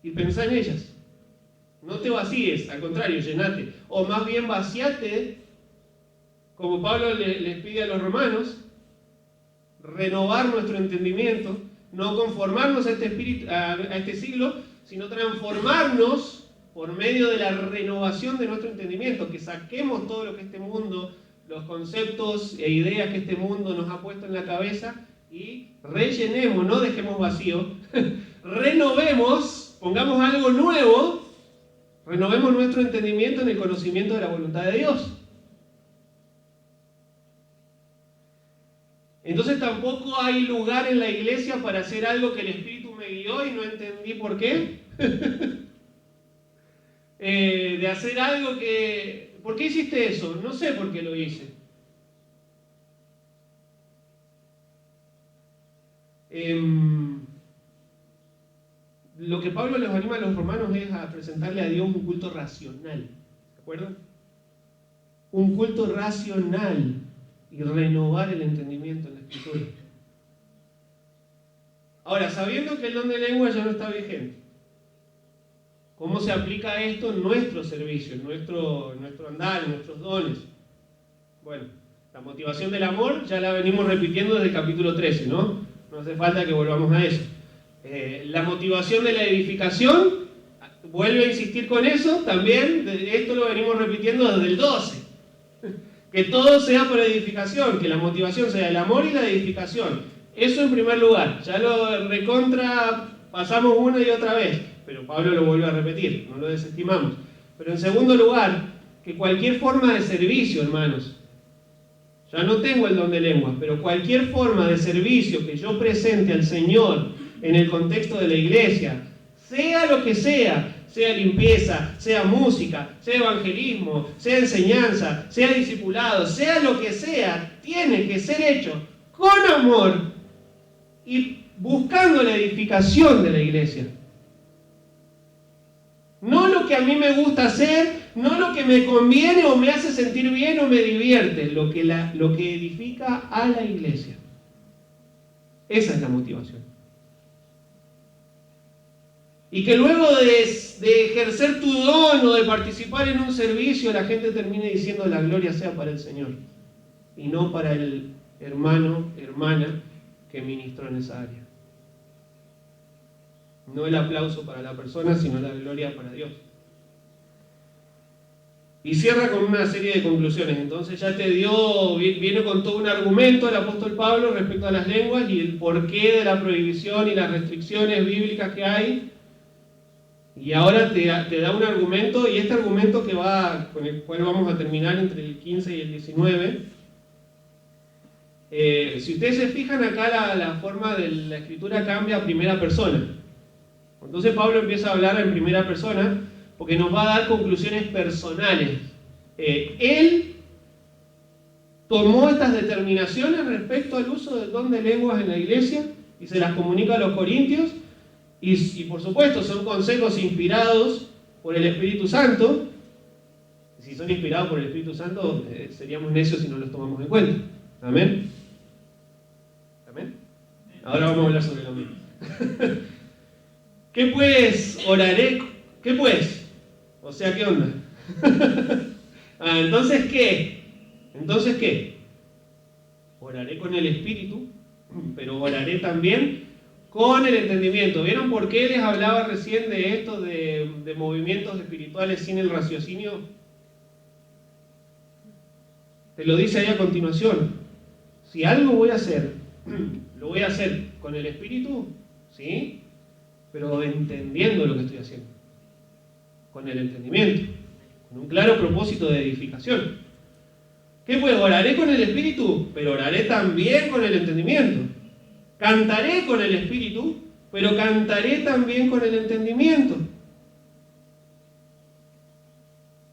Y pensá en ellas. No te vacíes, al contrario, llenate. O más bien vaciate, como Pablo les pide a los romanos, renovar nuestro entendimiento, no conformarnos a este siglo, sino transformarnos por medio de la renovación de nuestro entendimiento, que saquemos todo lo que este mundo, los conceptos e ideas que este mundo nos ha puesto en la cabeza y rellenemos, no dejemos vacío, renovemos, pongamos algo nuevo, renovemos nuestro entendimiento en el conocimiento de la voluntad de Dios. Entonces tampoco hay lugar en la iglesia para hacer algo que el Espíritu me guió y no entendí por qué. De hacer algo que... ¿Por qué hiciste eso? No sé por qué lo hice. Lo que Pablo les anima a los romanos es a presentarle a Dios un culto racional. ¿De acuerdo? Un culto racional. Y renovar el entendimiento en la Escritura. Ahora, sabiendo que el don de lengua ya no está vigente, ¿Cómo se aplica esto en nuestro servicio, en nuestro andar, en nuestros dones? Bueno, la motivación del amor ya la venimos repitiendo desde el capítulo 13, ¿no? No hace falta que volvamos a eso. La motivación de la edificación, vuelve a insistir con eso, también, esto lo venimos repitiendo desde el 12. Que todo sea por edificación, que la motivación sea el amor y la edificación. Eso en primer lugar, ya lo pasamos una y otra vez, pero Pablo lo vuelve a repetir, no lo desestimamos. Pero en segundo lugar, que cualquier forma de servicio, hermanos, ya no tengo el don de lenguas, pero cualquier forma de servicio que yo presente al Señor en el contexto de la iglesia, sea lo que sea limpieza, sea música, sea evangelismo, sea enseñanza, sea discipulado, sea lo que sea, tiene que ser hecho con amor y buscando la edificación de la iglesia. No lo que a mí me gusta hacer, no lo que me conviene o me hace sentir bien o me divierte, lo que edifica a la iglesia. Esa es la motivación. Y que luego de ejercer tu don o de participar en un servicio, la gente termine diciendo la gloria sea para el Señor y no para el hermano, hermana que ministró en esa área. No el aplauso para la persona, sino la gloria para Dios. Y cierra con una serie de conclusiones. Entonces ya viene con todo un argumento el apóstol Pablo respecto a las lenguas y el porqué de la prohibición y las restricciones bíblicas que hay. Y ahora te da un argumento, y este argumento con el cual vamos a terminar entre el 15 y el 19. Si ustedes se fijan acá, la forma de la escritura cambia a primera persona. Entonces Pablo empieza a hablar en primera persona porque nos va a dar conclusiones personales. Él tomó estas determinaciones respecto al uso del don de lenguas en la iglesia y se las comunica a los corintios. Y por supuesto son consejos inspirados por el Espíritu Santo. Si son inspirados por el Espíritu Santo, seríamos necios si no los tomamos en cuenta. ¿Amén? ¿Amén? Ahora vamos a hablar sobre lo mismo. ¿Qué pues? Oraré. ¿Qué pues? O sea, ¿qué onda? ¿Entonces qué? ¿Entonces qué? Oraré con el Espíritu, pero oraré también con el entendimiento. ¿Vieron por qué les hablaba recién de esto de movimientos espirituales sin el raciocinio? Te lo dice ahí a continuación. Si algo voy a hacer, lo voy a hacer con el Espíritu, ¿sí? Pero entendiendo lo que estoy haciendo. Con el entendimiento. Con un claro propósito de edificación. ¿Qué pues? Oraré con el Espíritu, pero oraré también con el entendimiento. Cantaré con el Espíritu, pero cantaré también con el entendimiento.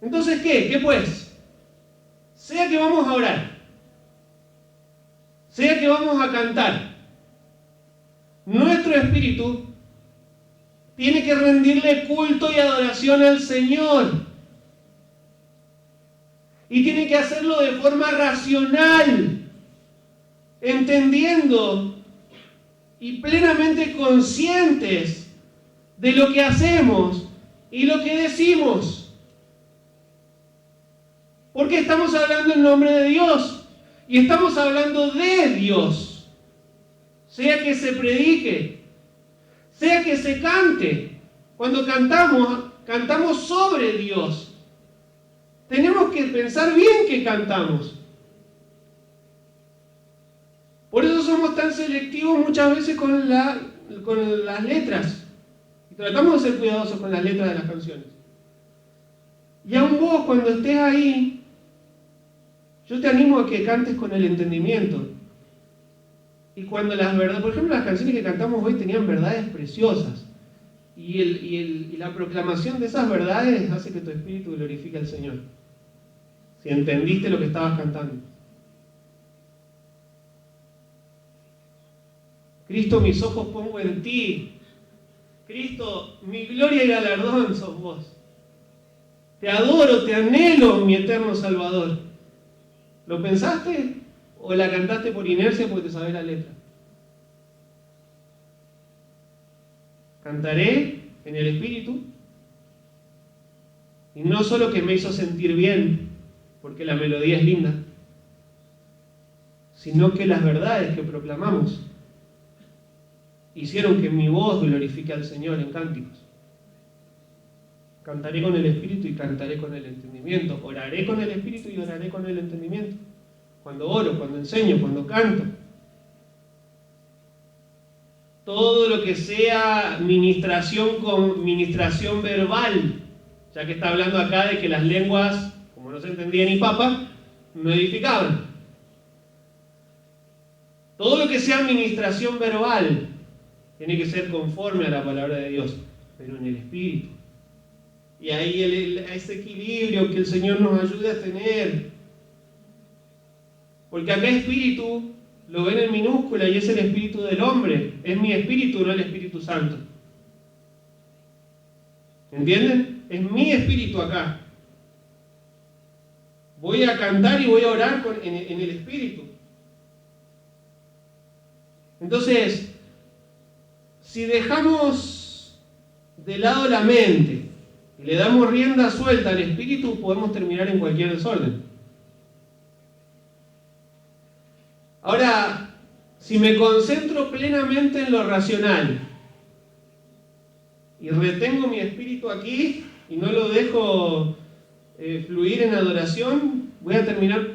Entonces, ¿qué pues? Sea que vamos a orar, sea que vamos a cantar, nuestro espíritu tiene que rendirle culto y adoración al Señor. Y tiene que hacerlo de forma racional, entendiendo y plenamente conscientes de lo que hacemos y lo que decimos. Porque estamos hablando en nombre de Dios y estamos hablando de Dios. Sea que se predique, sea que se cante. Cuando cantamos sobre Dios. Tenemos que pensar bien que cantamos. Por eso somos tan selectivos muchas veces con las letras. Y tratamos de ser cuidadosos con las letras de las canciones. Y aún vos, cuando estés ahí, yo te animo a que cantes con el entendimiento. Y cuando las verdades, por ejemplo, las canciones que cantamos hoy tenían verdades preciosas. Y la proclamación de esas verdades hace que tu espíritu glorifique al Señor. Si entendiste lo que estabas cantando. Cristo, mis ojos pongo en ti. Cristo, mi gloria y galardón sos vos. Te adoro, te anhelo, mi eterno Salvador. ¿Lo pensaste o la cantaste por inercia porque te sabés la letra? Cantaré en el Espíritu, Y no solo que me hizo sentir bien, porque la melodía es linda, sino que las verdades que proclamamos hicieron que mi voz glorifique al Señor en cánticos. Cantaré con el Espíritu y cantaré con el entendimiento. Oraré con el Espíritu y oraré con el entendimiento. Cuando oro, cuando enseño, cuando canto. Todo lo que sea ministración con ministración verbal, ya que está hablando acá de que las lenguas, como no se entendía ni papa, no edificaban. Todo lo que sea administración verbal tiene que ser conforme a la palabra de Dios, pero en el Espíritu. Y ahí ese equilibrio que el Señor nos ayude a tener. Porque acá Espíritu lo ven en minúscula y es el Espíritu del hombre. Es mi Espíritu, no el Espíritu Santo. ¿Entienden? Es mi Espíritu acá. Voy a cantar y voy a orar en el Espíritu. Entonces, si dejamos de lado la mente y le damos rienda suelta al Espíritu, podemos terminar en cualquier desorden. Ahora, si me concentro plenamente en lo racional y retengo mi espíritu aquí y no lo dejo fluir en adoración, voy a terminar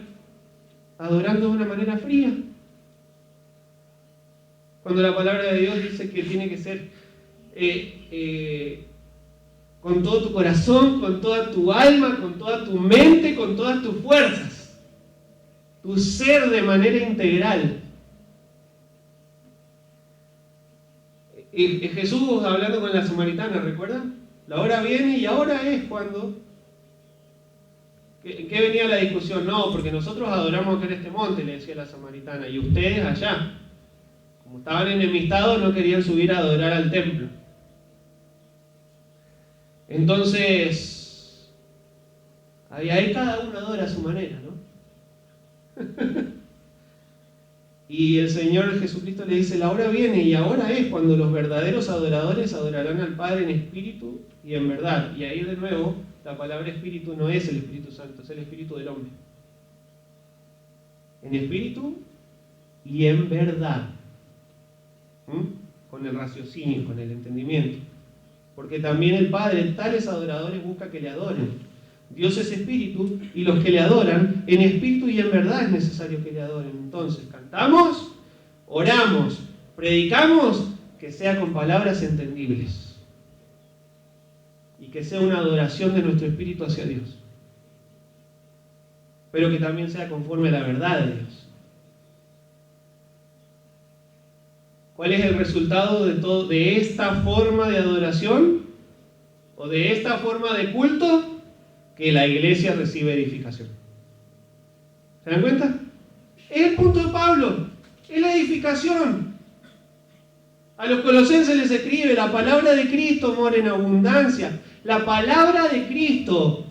adorando de una manera fría. Cuando la palabra de Dios dice que tiene que ser con todo tu corazón, con toda tu alma, con toda tu mente, con todas tus fuerzas. Tu ser de manera integral. Y Jesús hablando con la samaritana, ¿recuerdan? La hora viene y ahora es cuando. ¿En qué venía la discusión? No, porque nosotros adoramos acá en este monte, le decía la samaritana, y ustedes allá. Como estaban enemistados, no querían subir a adorar al templo. Entonces, ahí cada uno adora a su manera, ¿no? Y el Señor Jesucristo le dice, la hora viene y ahora es cuando los verdaderos adoradores adorarán al Padre en espíritu y en verdad. Y ahí de nuevo, la palabra espíritu no es el Espíritu Santo, es el espíritu del hombre. En espíritu y en verdad. Con el raciocinio, con el entendimiento. Porque también el Padre, tales adoradores, busca que le adoren. Dios es espíritu y los que le adoran, en espíritu y en verdad es necesario que le adoren. Entonces, cantamos, oramos, predicamos, que sea con palabras entendibles. Y que sea una adoración de nuestro espíritu hacia Dios. Pero que también sea conforme a la verdad de Dios. ¿Cuál es el resultado de esta forma de adoración? ¿O de esta forma de culto? Que la iglesia recibe edificación. ¿Se dan cuenta? Es el punto de Pablo. Es la edificación. A los colosenses les escribe, la palabra de Cristo mora en abundancia. La palabra de Cristo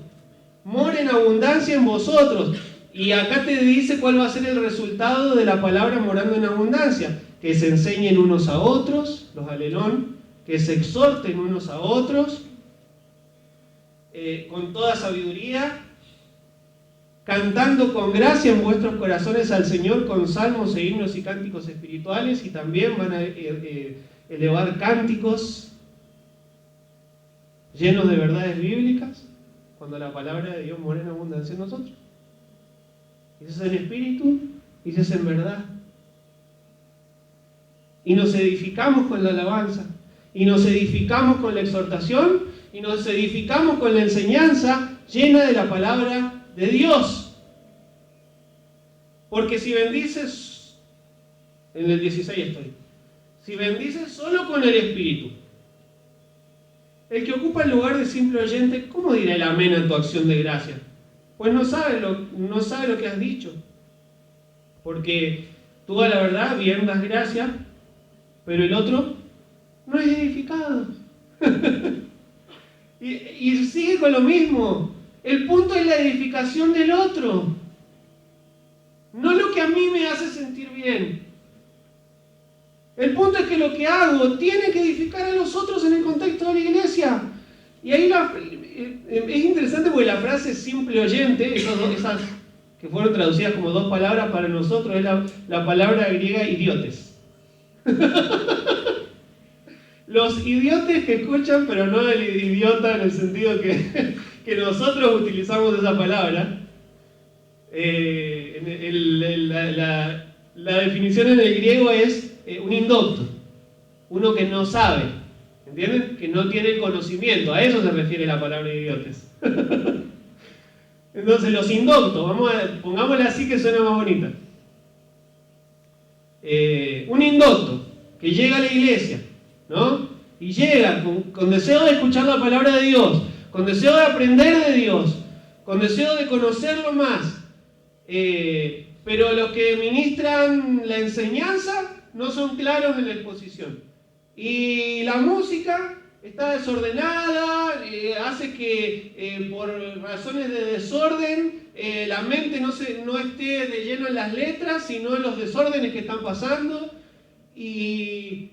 mora en abundancia en vosotros. Y acá te dice cuál va a ser el resultado de la palabra morando en abundancia. Que se enseñen unos a otros, los alelón, que se exhorten unos a otros, con toda sabiduría, cantando con gracia en vuestros corazones al Señor con salmos e himnos y cánticos espirituales, y también van a elevar cánticos llenos de verdades bíblicas cuando la palabra de Dios mora en abundancia en nosotros. Y eso es en espíritu y eso es en verdad. Y nos edificamos con la alabanza, y nos edificamos con la exhortación, y nos edificamos con la enseñanza llena de la palabra de Dios. Porque si bendices, en el 16 estoy, si bendices solo con el Espíritu, el que ocupa el lugar de simple oyente, ¿cómo dirá el amén a tu acción de gracia? Pues no sabe lo que has dicho. Porque tú a la verdad bien das gracia, pero el otro no es edificado. y sigue con lo mismo. El punto es la edificación del otro. No lo que a mí me hace sentir bien. El punto es que lo que hago tiene que edificar a los otros en el contexto de la iglesia. Y ahí es interesante porque la frase simple oyente, esas que fueron traducidas como dos palabras para nosotros, es la palabra griega idiotes. Los idiotes que escuchan, pero no el idiota en el sentido que nosotros utilizamos esa palabra. La definición en el griego es un indocto, uno que no sabe, ¿entienden? Que no tiene conocimiento, a eso se refiere la palabra idiotes. Entonces los indoctos, pongámosle así que suena más bonita. Un indocto que llega a la iglesia, ¿no? Y llega con deseo de escuchar la palabra de Dios, con deseo de aprender de Dios, con deseo de conocerlo más. Pero los que ministran la enseñanza no son claros en la exposición. Y la música está desordenada, hace que por razones de desorden la mente no esté de lleno en las letras, sino en los desórdenes que están pasando. Y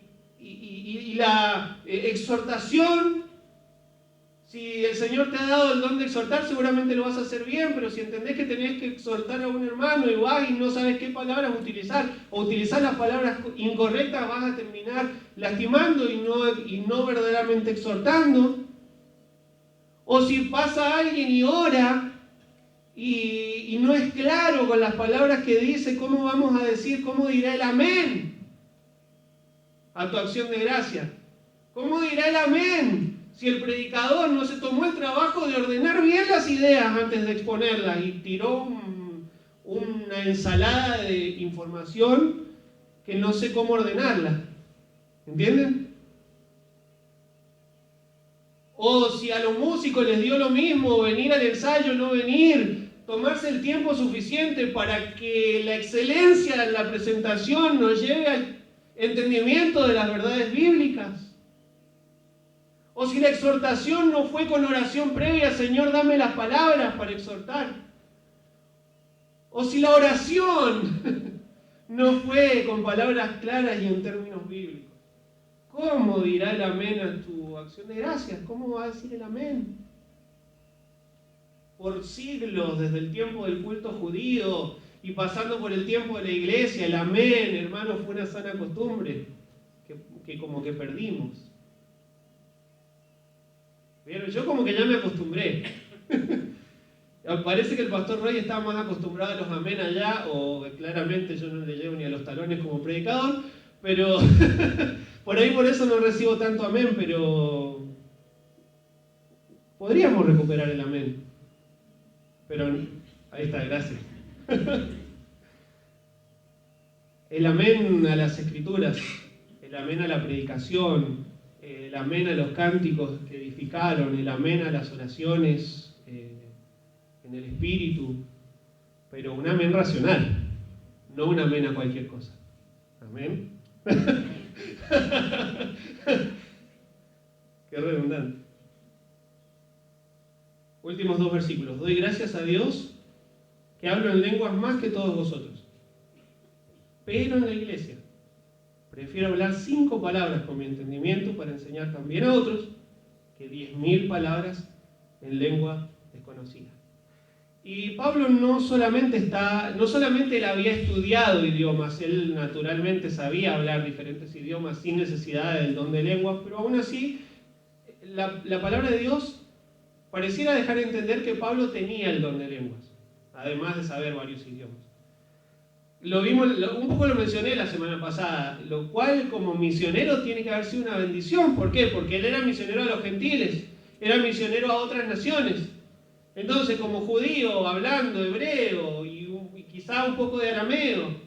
la exhortación, si el Señor te ha dado el don de exhortar, seguramente lo vas a hacer bien, pero si entendés que tenés que exhortar a un hermano y vas y no sabes qué palabras utilizar, o utilizar las palabras incorrectas, vas a terminar lastimando y no verdaderamente exhortando. O si pasa alguien y ora y no es claro con las palabras que dice, ¿cómo vamos a decir, cómo dirá el amén a tu acción de gracia? ¿Cómo dirá el amén si el predicador no se tomó el trabajo de ordenar bien las ideas antes de exponerlas y tiró una ensalada de información que no sé cómo ordenarla? ¿Entienden? O si a los músicos les dio lo mismo venir al ensayo, no venir, tomarse el tiempo suficiente para que la excelencia en la presentación nos lleve al entendimiento de las verdades bíblicas. O si la exhortación no fue con oración previa, Señor, dame las palabras para exhortar. O si la oración no fue con palabras claras y en términos bíblicos. ¿Cómo dirá el amén a tu acción de gracias? ¿Cómo va a decir el amén? Por siglos, desde el tiempo del culto judío y pasando por el tiempo de la iglesia, el amén, hermano, fue una sana costumbre que como que perdimos. ¿Vieron? Yo como que ya me acostumbré. Parece que el pastor Roy estaba más acostumbrado a los amén allá, o claramente yo no le llevo ni a los talones como predicador, pero por eso no recibo tanto amén, pero podríamos recuperar el amén. Pero ahí está, gracias. El amén a las escrituras, el amén a la predicación, el amén a los cánticos que edificaron, el amén a las oraciones en el espíritu, pero un amén racional, no un amén a cualquier cosa. Amén. Qué redundante. Últimos 2 versículos. Doy gracias a Dios que hablo en lenguas más que todos vosotros, pero en la iglesia prefiero hablar 5 palabras con mi entendimiento para enseñar también a otros que 10.000 palabras en lengua desconocida. Y Pablo no solamente él había estudiado idiomas, él naturalmente sabía hablar diferentes idiomas sin necesidad del don de lenguas, pero aún así la palabra de Dios pareciera dejar de entender que Pablo tenía el don de lenguas, además de saber varios idiomas. Lo vimos, un poco lo mencioné la semana pasada, lo cual como misionero tiene que haber sido una bendición. ¿Por qué? Porque él era misionero a los gentiles, era misionero a otras naciones. Entonces, como judío, hablando hebreo y quizá un poco de arameo,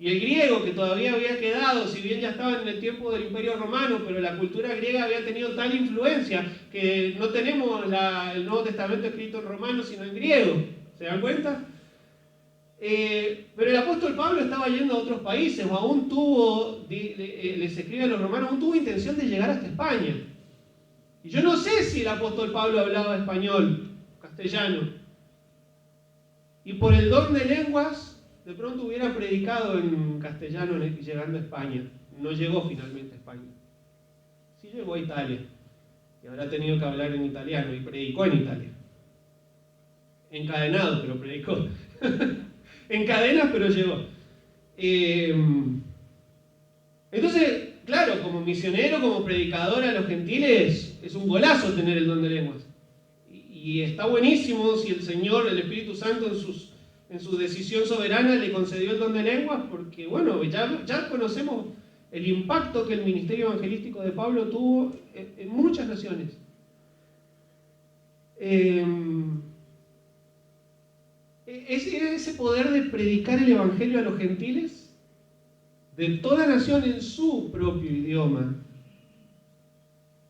y el griego que todavía había quedado, si bien ya estaba en el tiempo del Imperio Romano, pero la cultura griega había tenido tal influencia que no tenemos el Nuevo Testamento escrito en romano, sino en griego. ¿Se dan cuenta? Pero el apóstol Pablo estaba yendo a otros países, o aún les escribe a los romanos, aún tuvo intención de llegar hasta España. Y yo no sé si el apóstol Pablo hablaba español, castellano. Y por el don de lenguas, de pronto hubiera predicado en castellano llegando a España. No llegó finalmente a España. Sí llegó a Italia. Y que habrá tenido que hablar en italiano y predicó en Italia. Encadenado, pero predicó. En cadenas, pero llegó. Entonces, claro, como misionero, como predicador a los gentiles, es un golazo tener el don de lenguas. Y está buenísimo si el Señor, el Espíritu Santo, en su decisión soberana le concedió el don de lenguas, porque bueno, ya conocemos el impacto que el ministerio evangelístico de Pablo tuvo en muchas naciones. Ese poder de predicar el evangelio a los gentiles, de toda nación en su propio idioma,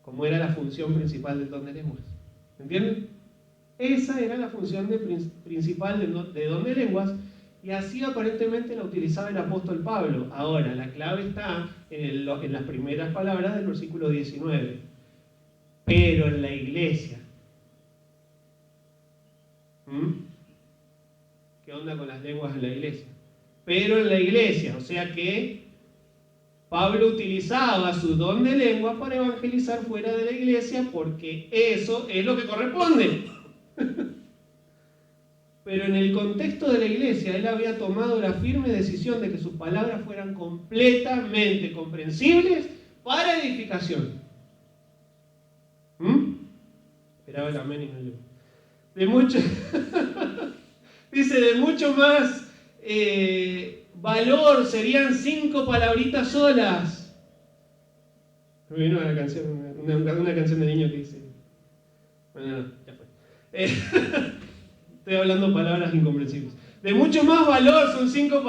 como era la función principal del don de lenguas. ¿Entienden? Esa era la función principal de don de lenguas, y así aparentemente la utilizaba el apóstol Pablo. Ahora, la clave está en las primeras palabras del versículo 19. Pero en la iglesia. ¿Qué onda con las lenguas en la iglesia? Pero en la iglesia, o sea que Pablo utilizaba su don de lengua para evangelizar fuera de la iglesia, porque eso es lo que corresponde. Pero en el contexto de la iglesia, él había tomado la firme decisión de que sus palabras fueran completamente comprensibles para edificación. Esperaba el amén y no llegó. Dice, de mucho más valor serían 5 palabritas solas. Me vino una canción de niño que dice, bueno, no, ya fue. Estoy hablando palabras incomprensibles. De mucho más valor son 5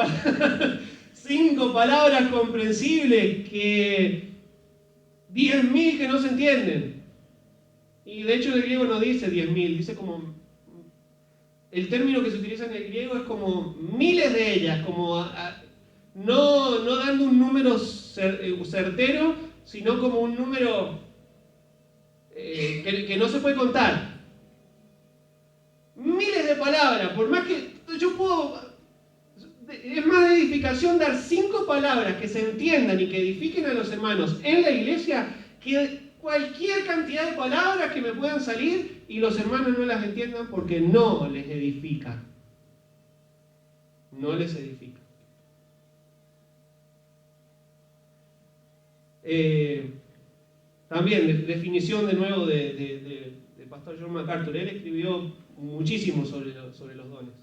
palabras comprensibles que 10.000 que no se entienden. Y de hecho el griego no dice 10.000, dice como... El término que se utiliza en el griego es como miles de ellas, como no dando un número certero, sino como un número que no se puede contar. Miles de palabras, por más que yo puedo... Es más de edificación dar 5 palabras que se entiendan y que edifiquen a los hermanos en la iglesia que cualquier cantidad de palabras que me puedan salir y los hermanos no las entiendan porque no les edifica. No les edifica. También, definición de nuevo de Pastor John MacArthur. Él escribió muchísimo sobre los dones.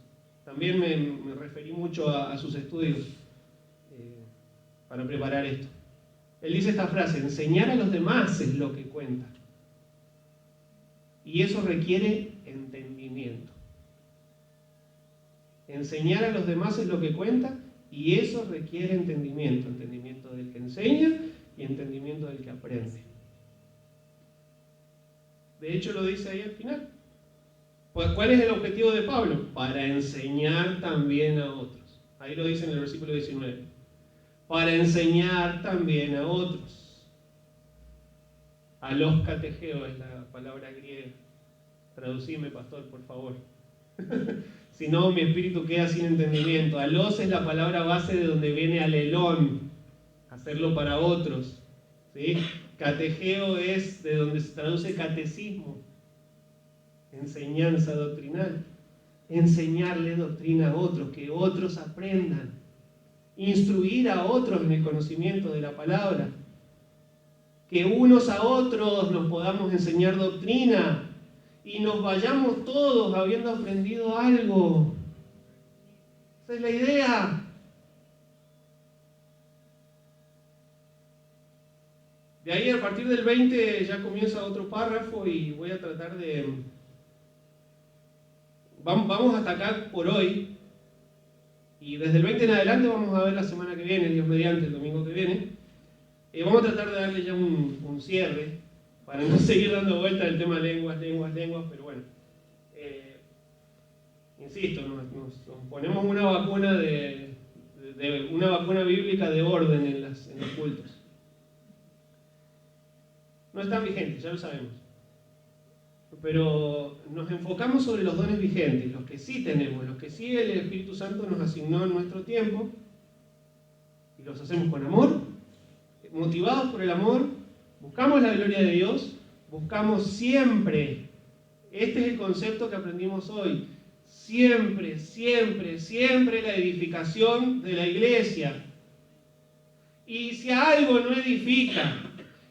También me referí mucho a sus estudios para preparar esto. Él dice esta frase: enseñar a los demás es lo que cuenta. Y eso requiere entendimiento. Enseñar a los demás es lo que cuenta y eso requiere entendimiento. Entendimiento del que enseña y entendimiento del que aprende. De hecho lo dice ahí al final. Pues, ¿cuál es el objetivo de Pablo? Para enseñar también a otros. Ahí lo dice en el versículo 19. Para enseñar también a otros. Alos categeo es la palabra griega. Traducime, pastor, por favor. Si no, mi espíritu queda sin entendimiento. Alos es la palabra base de donde viene alelón, hacerlo para otros. ¿Sí? Categeo es de donde se traduce catecismo, enseñanza doctrinal. Enseñarle doctrina a otros, que otros aprendan. Instruir a otros en el conocimiento de la palabra. Que unos a otros nos podamos enseñar doctrina y nos vayamos todos habiendo aprendido algo. Esa es la idea. De ahí, a partir del 20, ya comienza otro párrafo y voy a tratar de... Vamos hasta acá por hoy. Y desde el 20 en adelante vamos a ver la semana que viene, Dios mediante, el domingo que viene. Vamos a tratar de darle ya un cierre, para no seguir dando vuelta al tema lenguas, pero bueno. Insisto, nos ponemos una vacuna una vacuna bíblica de orden en los cultos. No están vigentes, ya lo sabemos. Pero nos enfocamos sobre los dones vigentes, los que sí tenemos, los que sí el Espíritu Santo nos asignó en nuestro tiempo, y los hacemos con amor, motivados por el amor, buscamos la gloria de Dios buscamos siempre, este es el concepto que aprendimos hoy, siempre, siempre, siempre la edificación de la iglesia. Y si algo no edifica,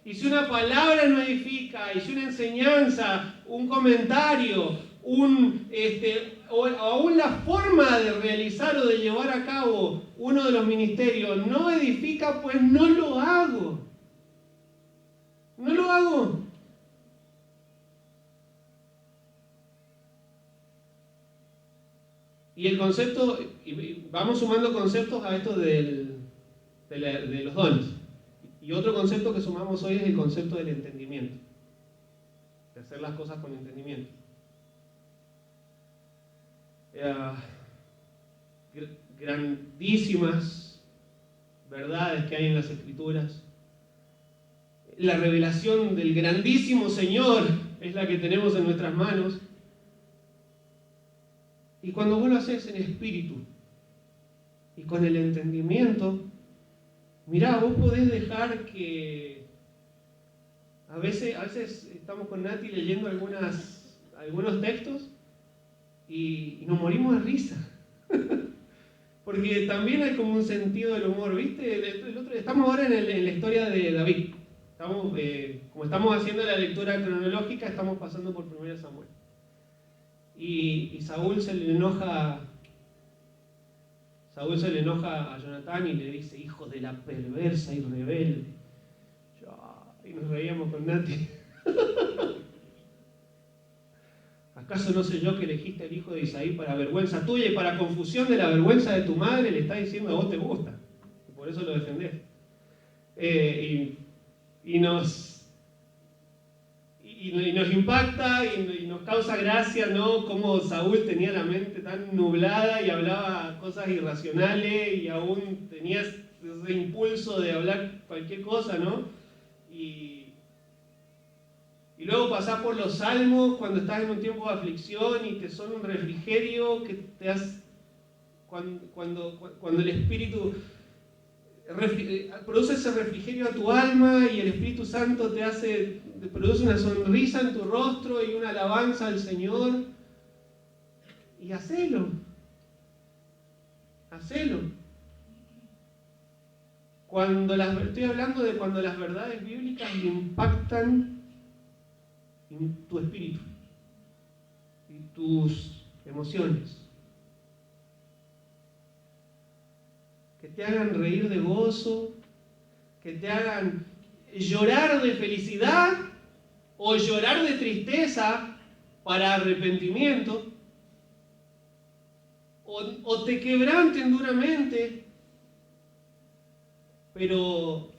y si una palabra no edifica, y si una enseñanza, un comentario, o aún la forma de realizar o de llevar a cabo uno de los ministerios no edifica, pues no lo hago. No lo hago. Y el concepto, y vamos sumando conceptos a esto de los dones. Y otro concepto que sumamos hoy es el concepto del entendimiento, de hacer las cosas con entendimiento. Grandísimas verdades que hay en las Escrituras. La revelación del grandísimo Señor es la que tenemos en nuestras manos. Y cuando vos lo haces en espíritu y con el entendimiento, mirá, vos podés dejar que a veces estamos con Nati leyendo algunos textos y nos morimos de risa. Porque también hay como un sentido del humor, ¿viste? Estamos ahora en la historia de David. Como estamos haciendo la lectura cronológica, estamos pasando por 1 Samuel. Y Saúl se le enoja a Jonatán y le dice, hijo de la perversa y rebelde. Y nos reíamos con Nati. ¿Acaso no sé yo que elegiste al hijo de Isaí para vergüenza tuya y para confusión de la vergüenza de tu madre? Le está diciendo, a vos te gusta. Y por eso lo defendés. Y nos impacta y nos causa gracia, ¿no? Cómo Saúl tenía la mente tan nublada y hablaba cosas irracionales y aún tenía ese impulso de hablar cualquier cosa, ¿no? Y luego pasás por los salmos cuando estás en un tiempo de aflicción y te son un refrigerio que te hace, cuando el Espíritu produce ese refrigerio a tu alma y el Espíritu Santo te produce una sonrisa en tu rostro y una alabanza al Señor. Y hacelo. Estoy hablando de cuando las verdades bíblicas impactan en tu espíritu y tus emociones. Que te hagan reír de gozo, que te hagan llorar de felicidad o llorar de tristeza para arrepentimiento, o te quebranten duramente, pero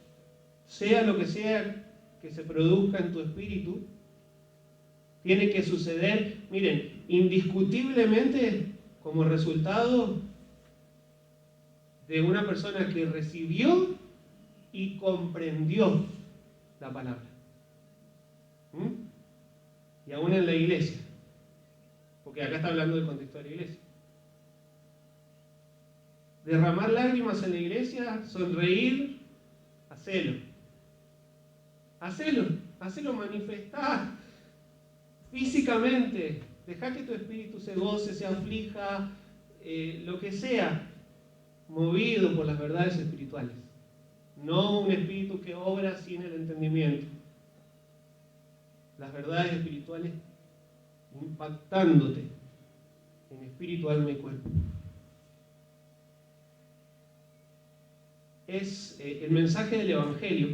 sea lo que sea que se produzca en tu espíritu, tiene que suceder, miren, indiscutiblemente como resultado de una persona que recibió y comprendió la palabra. Y aún en la iglesia, porque acá está hablando del contexto de la iglesia. Derramar lágrimas en la iglesia, sonreír, hacelo, manifestar físicamente, deja que tu espíritu se goce, se aflija, lo que sea, movido por las verdades espirituales. No un espíritu que obra sin el entendimiento. Las verdades espirituales impactándote en espíritu, alma y cuerpo. El mensaje del Evangelio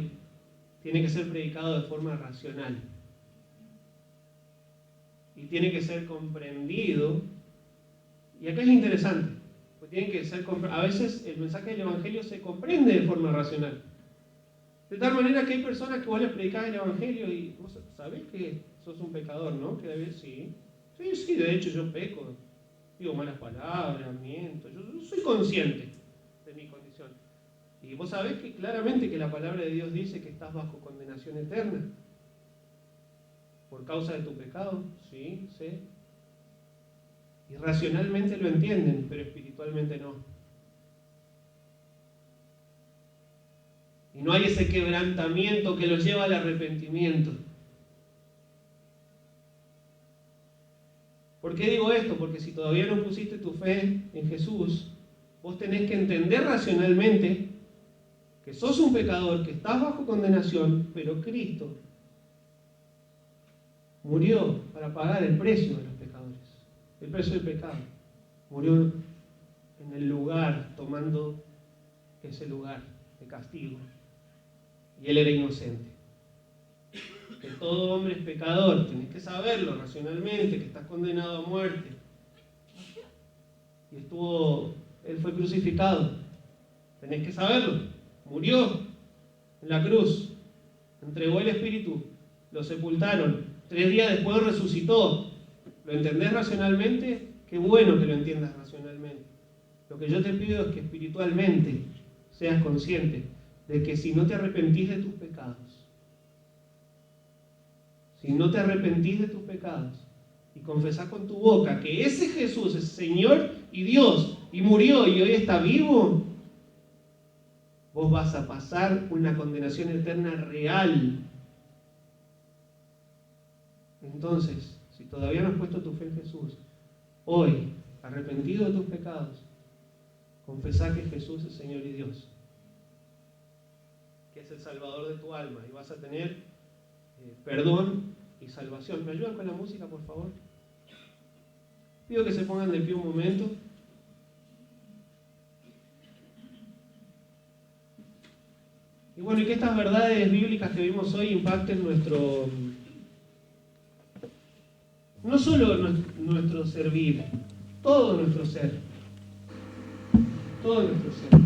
tiene que ser predicado de forma racional y tiene que ser comprendido. Y acá es interesante, porque tiene que ser a veces el mensaje del Evangelio se comprende de forma racional, de tal manera que hay personas que vos les predicás el Evangelio y vos sabés que sos un pecador, ¿no? Que debes, sí, de hecho yo peco, digo malas palabras, miento, yo soy consciente de mi condición. Y vos sabés que claramente que la palabra de Dios dice que estás bajo condenación eterna por causa de tu pecado, sí. Y racionalmente lo entienden, pero espiritualmente no. Y no hay ese quebrantamiento que los lleva al arrepentimiento. ¿Por qué digo esto? Porque si todavía no pusiste tu fe en Jesús, vos tenés que entender racionalmente que sos un pecador, que estás bajo condenación, pero Cristo murió para pagar el precio de los pecadores, el precio del pecado. Murió en el lugar, tomando ese lugar de castigo. Y Él era inocente. Que todo hombre es pecador, tenés que saberlo racionalmente, que estás condenado a muerte. Y Él fue crucificado. Tenés que saberlo. Murió en la cruz, entregó el Espíritu, lo sepultaron. 3 días después resucitó. ¿Lo entendés racionalmente? Qué bueno que lo entiendas racionalmente. Lo que yo te pido es que espiritualmente seas consciente de que si no te arrepentís de tus pecados, si no te arrepentís de tus pecados y confesás con tu boca que ese Jesús es Señor y Dios y murió y hoy está vivo, vos vas a pasar una condenación eterna real. Entonces, si todavía no has puesto tu fe en Jesús, hoy, arrepentido de tus pecados, confesá que Jesús es Señor y Dios, que es el Salvador de tu alma, y vas a tener perdón y salvación. ¿Me ayudan con la música, por favor? Pido que se pongan de pie un momento. Y bueno, y que estas verdades bíblicas que vimos hoy impacten no solo nuestro servir, todo nuestro ser. Todo nuestro ser.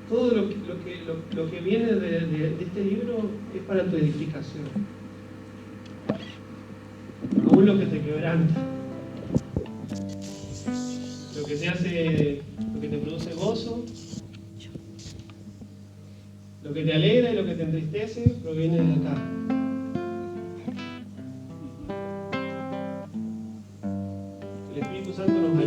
Todo lo que viene de este libro es para tu edificación. Aún lo que te quebranta. Lo que te produce gozo, lo que te alegra y lo que te entristece, proviene de acá. El Espíritu Santo nos